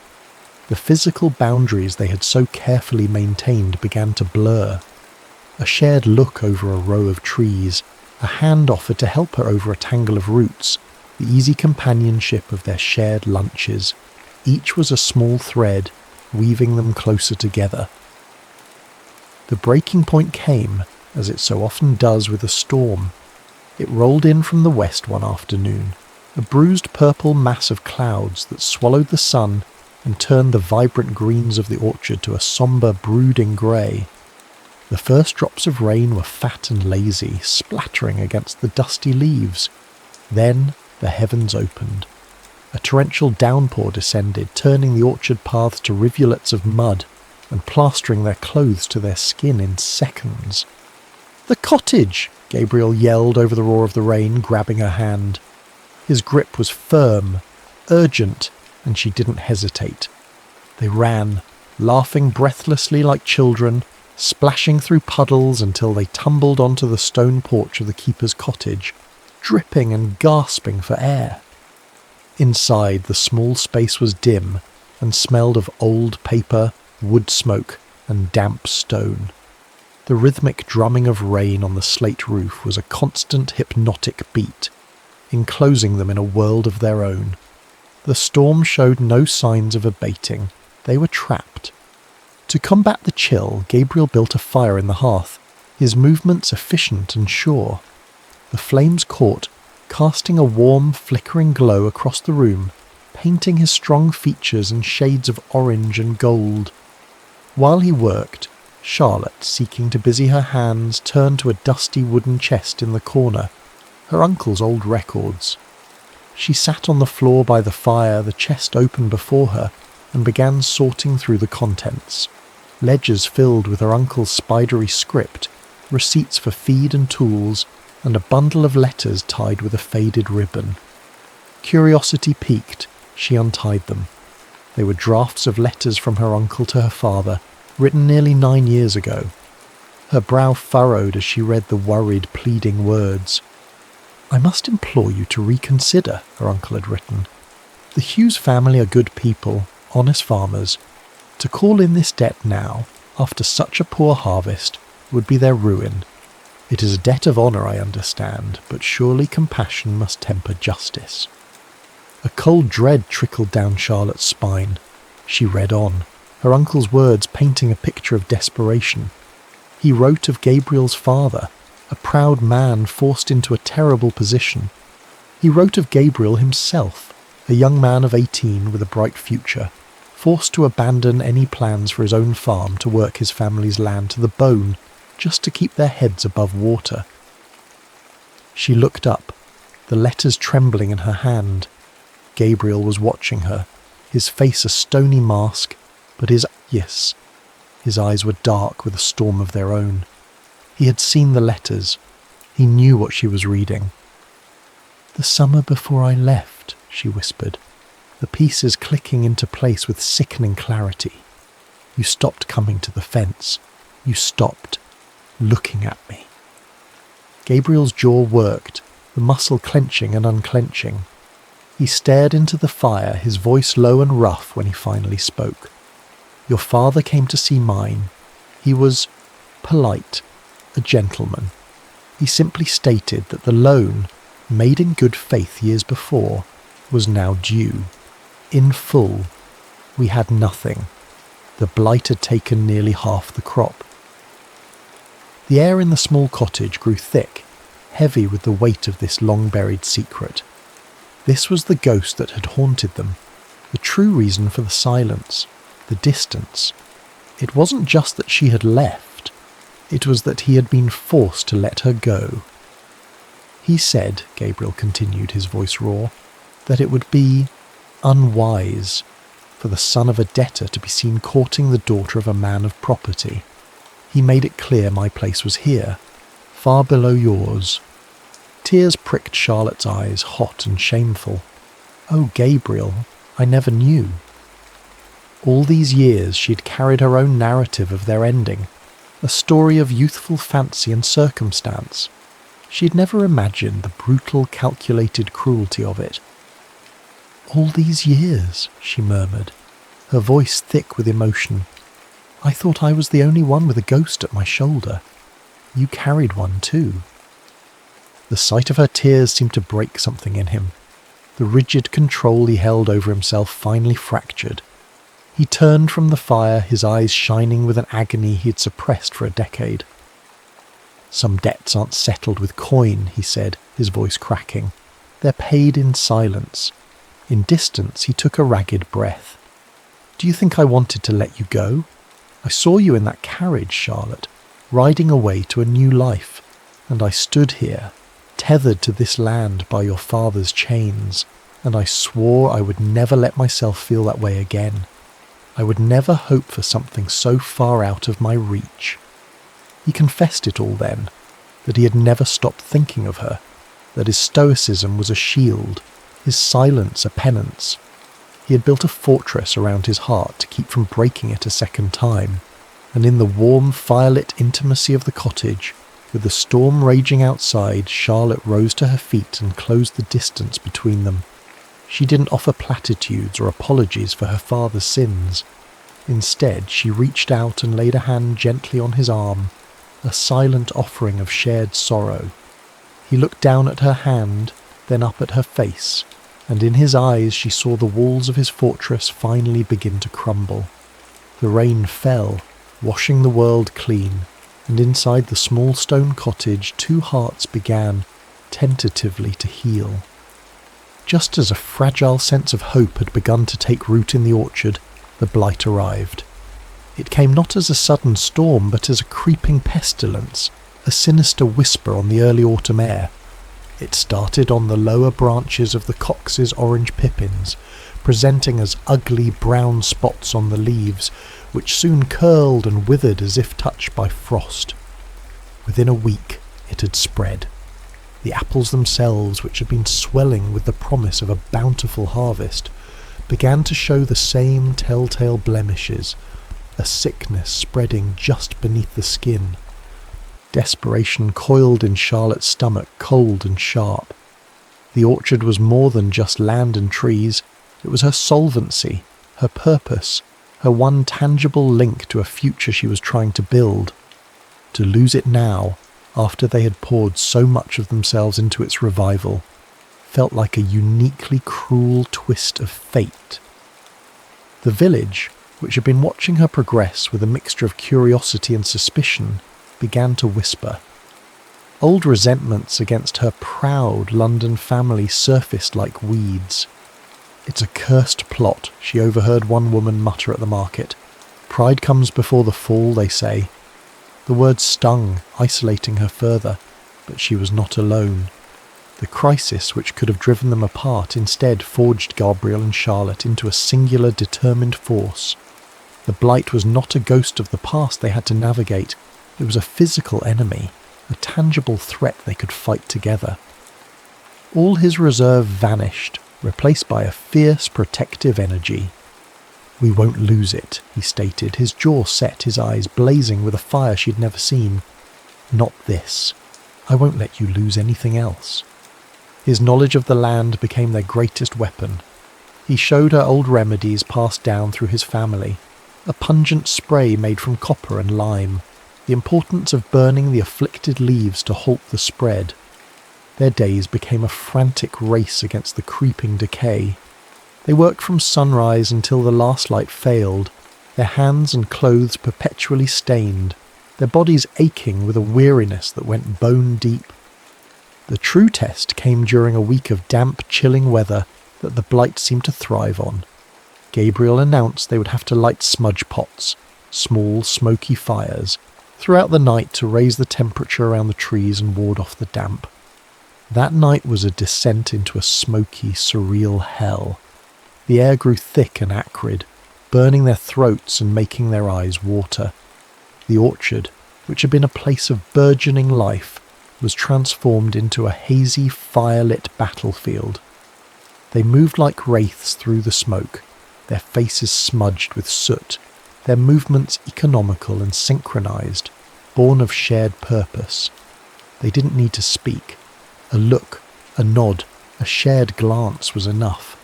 The physical boundaries they had so carefully maintained began to blur. A shared look over a row of trees, a hand offered to help her over a tangle of roots, the easy companionship of their shared lunches. Each was a small thread, weaving them closer together. The breaking point came, as it so often does with a storm. It rolled in from the west one afternoon, a bruised purple mass of clouds that swallowed the sun and turned the vibrant greens of the orchard to a sombre, brooding grey. The first drops of rain were fat and lazy, splattering against the dusty leaves. Then the heavens opened. A torrential downpour descended, turning the orchard paths to rivulets of mud and plastering their clothes to their skin in seconds. "The cottage!" Gabriel yelled over the roar of the rain, grabbing her hand. His grip was firm, urgent, and she didn't hesitate. They ran, laughing breathlessly like children, splashing through puddles until they tumbled onto the stone porch of the keeper's cottage, dripping and gasping for air. Inside, the small space was dim and smelled of old paper, wood smoke, and damp stone. The rhythmic drumming of rain on the slate roof was a constant hypnotic beat, enclosing them in a world of their own. The storm showed no signs of abating. They were trapped. To combat the chill, Gabriel built a fire in the hearth, his movements efficient and sure. The flames caught, casting a warm, flickering glow across the room, painting his strong features in shades of orange and gold. While he worked, Charlotte, seeking to busy her hands, turned to a dusty wooden chest in the corner, her uncle's old records. She sat on the floor by the fire, the chest open before her, and began sorting through the contents. Ledgers filled with her uncle's spidery script, receipts for feed and tools, and a bundle of letters tied with a faded ribbon. Curiosity piqued, she untied them. They were drafts of letters from her uncle to her father, written nearly 9 years ago. Her brow furrowed as she read the worried, pleading words. "I must implore you to reconsider," her uncle had written. "The Hughes family are good people, honest farmers. To call in this debt now, after such a poor harvest, would be their ruin. It is a debt of honour, I understand, but surely compassion must temper justice." A cold dread trickled down Charlotte's spine. She read on, her uncle's words painting a picture of desperation. He wrote of Gabriel's father, a proud man forced into a terrible position. He wrote of Gabriel himself, a young man of 18 with a bright future, forced to abandon any plans for his own farm to work his family's land to the bone, just to keep their heads above water. She looked up, the letters trembling in her hand. Gabriel was watching her, his face a stony mask, but his eyes were dark with a storm of their own. He had seen the letters. He knew what she was reading. "The summer before I left," she whispered, the pieces clicking into place with sickening clarity. "You stopped coming to the fence. You stopped looking at me." Gabriel's jaw worked, the muscle clenching and unclenching. He stared into the fire, his voice low and rough when he finally spoke. "Your father came to see mine. He was polite, a gentleman. He simply stated that the loan, made in good faith years before, was now due. In full. We had nothing. The blight had taken nearly half the crop." The air in the small cottage grew thick, heavy with the weight of this long-buried secret. This was the ghost that had haunted them, the true reason for the silence, the distance. It wasn't just that she had left, it was that he had been forced to let her go. "He said," Gabriel continued, his voice raw, "that it would be unwise for the son of a debtor to be seen courting the daughter of a man of property. He made it clear my place was here, far below yours." Tears pricked Charlotte's eyes, hot and shameful. "Oh, Gabriel, I never knew." All these years she had carried her own narrative of their ending, a story of youthful fancy and circumstance. She had never imagined the brutal, calculated cruelty of it. "All these years," she murmured, her voice thick with emotion. "I thought I was the only one with a ghost at my shoulder. You carried one too." The sight of her tears seemed to break something in him. The rigid control he held over himself finally fractured. He turned from the fire, his eyes shining with an agony he had suppressed for a decade. "Some debts aren't settled with coin," he said, his voice cracking. "They're paid in silence." In distance he took a ragged breath. "Do you think I wanted to let you go? I saw you in that carriage, Charlotte, riding away to a new life, and I stood here, tethered to this land by your father's chains, and I swore I would never let myself feel that way again. I would never hope for something so far out of my reach." He confessed it all then, that he had never stopped thinking of her, that his stoicism was a shield, his silence a penance. He had built a fortress around his heart to keep from breaking it a second time, and in the warm, firelit intimacy of the cottage, with the storm raging outside, Charlotte rose to her feet and closed the distance between them. She didn't offer platitudes or apologies for her father's sins. Instead, she reached out and laid a hand gently on his arm, a silent offering of shared sorrow. He looked down at her hand, then up at her face, and in his eyes she saw the walls of his fortress finally begin to crumble. The rain fell, washing the world clean, and inside the small stone cottage 2 hearts began, tentatively, to heal. Just as a fragile sense of hope had begun to take root in the orchard, the blight arrived. It came not as a sudden storm, but as a creeping pestilence, a sinister whisper on the early autumn air. It started on the lower branches of the copse's orange pippins, presenting as ugly brown spots on the leaves, which soon curled and withered as if touched by frost. Within a week it had spread. The apples themselves, which had been swelling with the promise of a bountiful harvest, began to show the same telltale blemishes, a sickness spreading just beneath the skin. Desperation coiled in Charlotte's stomach, cold and sharp. The orchard was more than just land and trees. It was her solvency, her purpose, her one tangible link to a future she was trying to build. To lose it now, after they had poured so much of themselves into its revival, felt like a uniquely cruel twist of fate. The village, which had been watching her progress with a mixture of curiosity and suspicion, began to whisper. Old resentments against her proud London family surfaced like weeds. "It's a cursed plot," she overheard one woman mutter at the market. "Pride comes before the fall, they say." The words stung, isolating her further, but she was not alone. The crisis which could have driven them apart instead forged Gabriel and Charlotte into a singular, determined force. The blight was not a ghost of the past they had to navigate. It was a physical enemy, a tangible threat they could fight together. All his reserve vanished, replaced by a fierce, protective energy. "We won't lose it," he stated, his jaw set, his eyes blazing with a fire she'd never seen. "Not this. I won't let you lose anything else." His knowledge of the land became their greatest weapon. He showed her old remedies passed down through his family, a pungent spray made from copper and lime, the importance of burning the afflicted leaves to halt the spread. Their days became a frantic race against the creeping decay. They worked from sunrise until the last light failed, their hands and clothes perpetually stained, their bodies aching with a weariness that went bone deep. The true test came during a week of damp, chilling weather that the blight seemed to thrive on. Gabriel announced they would have to light smudge pots, small, smoky fires, throughout the night to raise the temperature around the trees and ward off the damp. That night was a descent into a smoky, surreal hell. The air grew thick and acrid, burning their throats and making their eyes water. The orchard, which had been a place of burgeoning life, was transformed into a hazy, fire-lit battlefield. They moved like wraiths through the smoke, their faces smudged with soot, their movements economical and synchronized, born of shared purpose. They didn't need to speak. A look, a nod, a shared glance was enough.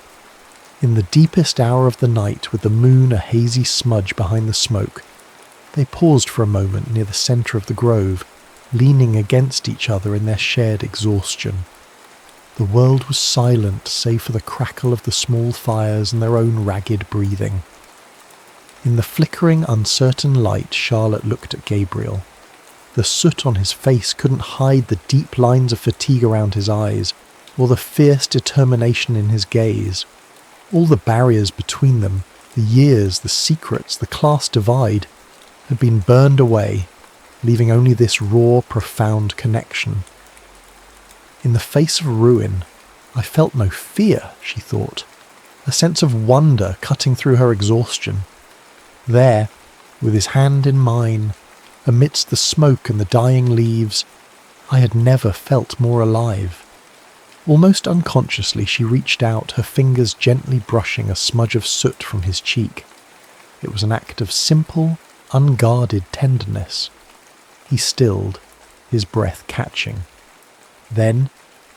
In the deepest hour of the night, with the moon a hazy smudge behind the smoke, they paused for a moment near the centre of the grove, leaning against each other in their shared exhaustion. The world was silent save for the crackle of the small fires and their own ragged breathing. In the flickering, uncertain light, Charlotte looked at Gabriel. The soot on his face couldn't hide the deep lines of fatigue around his eyes, or the fierce determination in his gaze. All the barriers between them, the years, the secrets, the class divide, had been burned away, leaving only this raw, profound connection. In the face of ruin, I felt no fear, she thought, a sense of wonder cutting through her exhaustion. There, with his hand in mine, amidst the smoke and the dying leaves, I had never felt more alive. Almost unconsciously she reached out, her fingers gently brushing a smudge of soot from his cheek. It was an act of simple, unguarded tenderness. He stilled, his breath catching. Then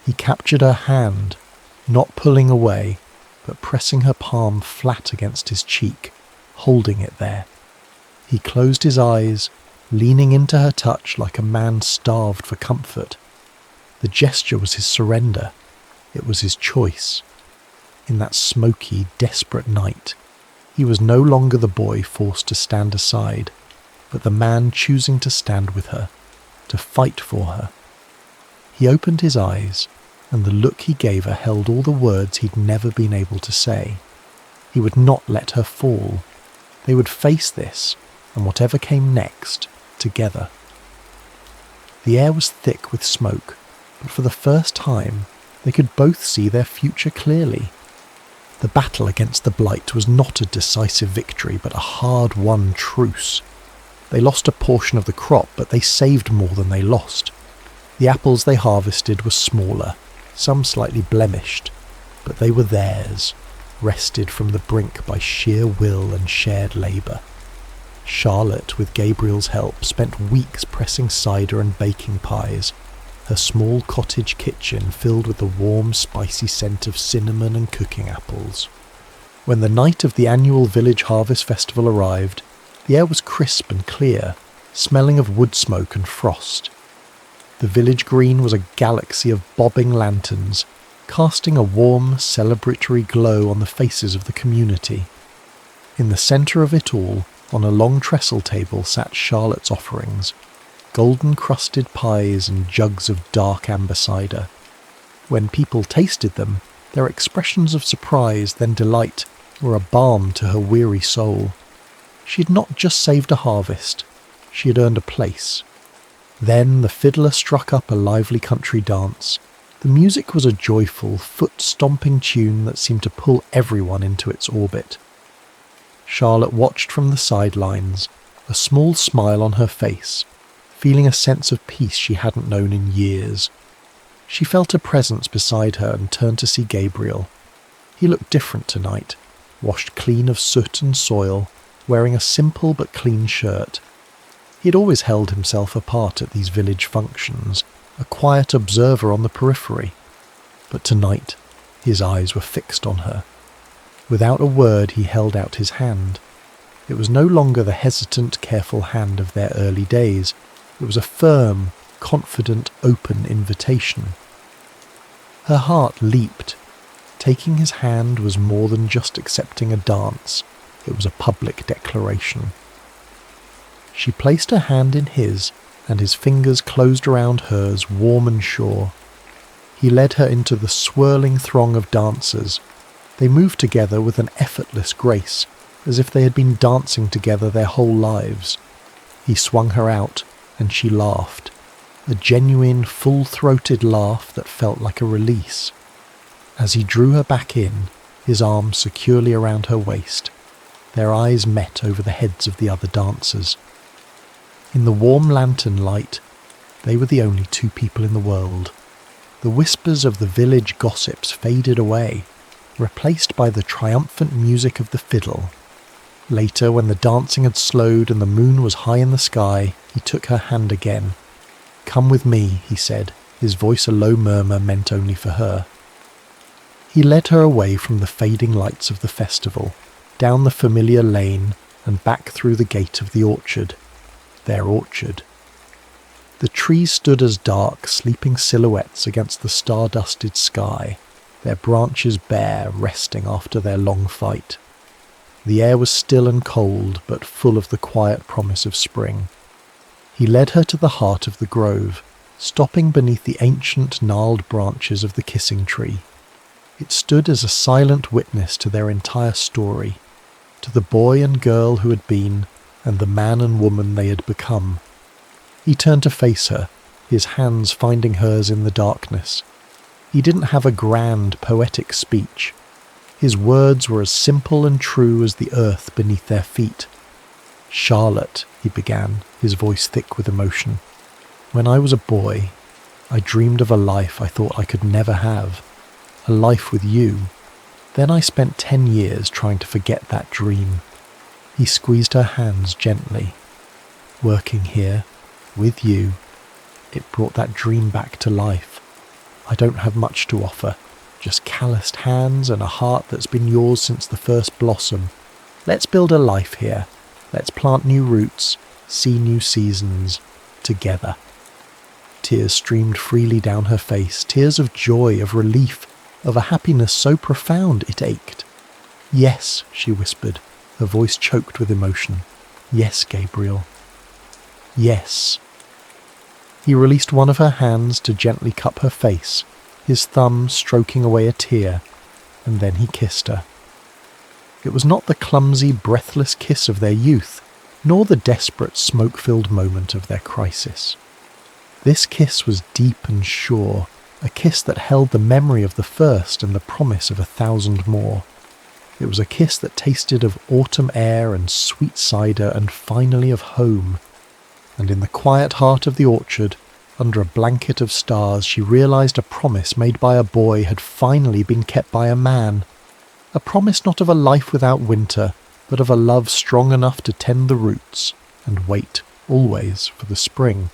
he captured her hand, not pulling away, but pressing her palm flat against his cheek, holding it there. He closed his eyes, leaning into her touch like a man starved for comfort. The gesture was his surrender. It was his choice. In that smoky, desperate night, he was no longer the boy forced to stand aside, but the man choosing to stand with her, to fight for her. He opened his eyes, and the look he gave her held all the words he'd never been able to say. He would not let her fall. They would face this, and whatever came next, together. The air was thick with smoke, but for the first time, they could both see their future clearly. The battle against the blight was not a decisive victory, but a hard-won truce. They lost a portion of the crop, but they saved more than they lost. The apples they harvested were smaller, some slightly blemished, but they were theirs, wrested from the brink by sheer will and shared labour. Charlotte, with Gabriel's help, spent weeks pressing cider and baking pies, her small cottage kitchen filled with the warm, spicy scent of cinnamon and cooking apples. When the night of the annual village harvest festival arrived, the air was crisp and clear, smelling of wood smoke and frost. The village green was a galaxy of bobbing lanterns, casting a warm, celebratory glow on the faces of the community. In the centre of it all, on a long trestle table, sat Charlotte's offerings, golden-crusted pies and jugs of dark amber cider. When people tasted them, their expressions of surprise, then delight, were a balm to her weary soul. She had not just saved a harvest, she had earned a place. Then the fiddler struck up a lively country dance. The music was a joyful, foot-stomping tune that seemed to pull everyone into its orbit. Charlotte watched from the sidelines, a small smile on her face, feeling a sense of peace she hadn't known in years. She felt a presence beside her and turned to see Gabriel. He looked different tonight, washed clean of soot and soil, wearing a simple but clean shirt. He had always held himself apart at these village functions, a quiet observer on the periphery. But tonight, his eyes were fixed on her. Without a word, he held out his hand. It was no longer the hesitant, careful hand of their early days. It was a firm, confident, open invitation. Her heart leaped. Taking his hand was more than just accepting a dance. It was a public declaration. She placed her hand in his, and his fingers closed around hers, warm and sure. He led her into the swirling throng of dancers. They moved together with an effortless grace, as if they had been dancing together their whole lives. He swung her out, and she laughed, a genuine, full-throated laugh that felt like a release. As he drew her back in, his arms securely around her waist, their eyes met over the heads of the other dancers. In the warm lantern light, they were the only two people in the world. The whispers of the village gossips faded away, replaced by the triumphant music of the fiddle. Later, when the dancing had slowed and the moon was high in the sky, he took her hand again. "Come with me," he said, his voice a low murmur meant only for her. He led her away from the fading lights of the festival, down the familiar lane and back through the gate of the orchard. Their orchard. The trees stood as dark, sleeping silhouettes against the star-dusted sky, their branches bare, resting after their long fight. The air was still and cold, but full of the quiet promise of spring. He led her to the heart of the grove, stopping beneath the ancient gnarled branches of the kissing tree. It stood as a silent witness to their entire story, to the boy and girl who had been, and the man and woman they had become. He turned to face her, his hands finding hers in the darkness. He didn't have a grand, poetic speech. His words were as simple and true as the earth beneath their feet. "Charlotte," he began, his voice thick with emotion. "When I was a boy, I dreamed of a life I thought I could never have. A life with you. Then I spent 10 years trying to forget that dream." He squeezed her hands gently. "Working here, with you, it brought that dream back to life. I don't have much to offer, just calloused hands and a heart that's been yours since the first blossom. Let's build a life here. Let's plant new roots, see new seasons, together." Tears streamed freely down her face, tears of joy, of relief, of a happiness so profound it ached. "Yes," she whispered, her voice choked with emotion. "Yes, Gabriel. Yes." He released one of her hands to gently cup her face, his thumb stroking away a tear, and then he kissed her. It was not the clumsy, breathless kiss of their youth, nor the desperate, smoke-filled moment of their crisis. This kiss was deep and sure, a kiss that held the memory of the first and the promise of 1,000 more. It was a kiss that tasted of autumn air and sweet cider and finally of home. And in the quiet heart of the orchard, under a blanket of stars, she realised a promise made by a boy had finally been kept by a man. A promise not of a life without winter, but of a love strong enough to tend the roots and wait always for the spring.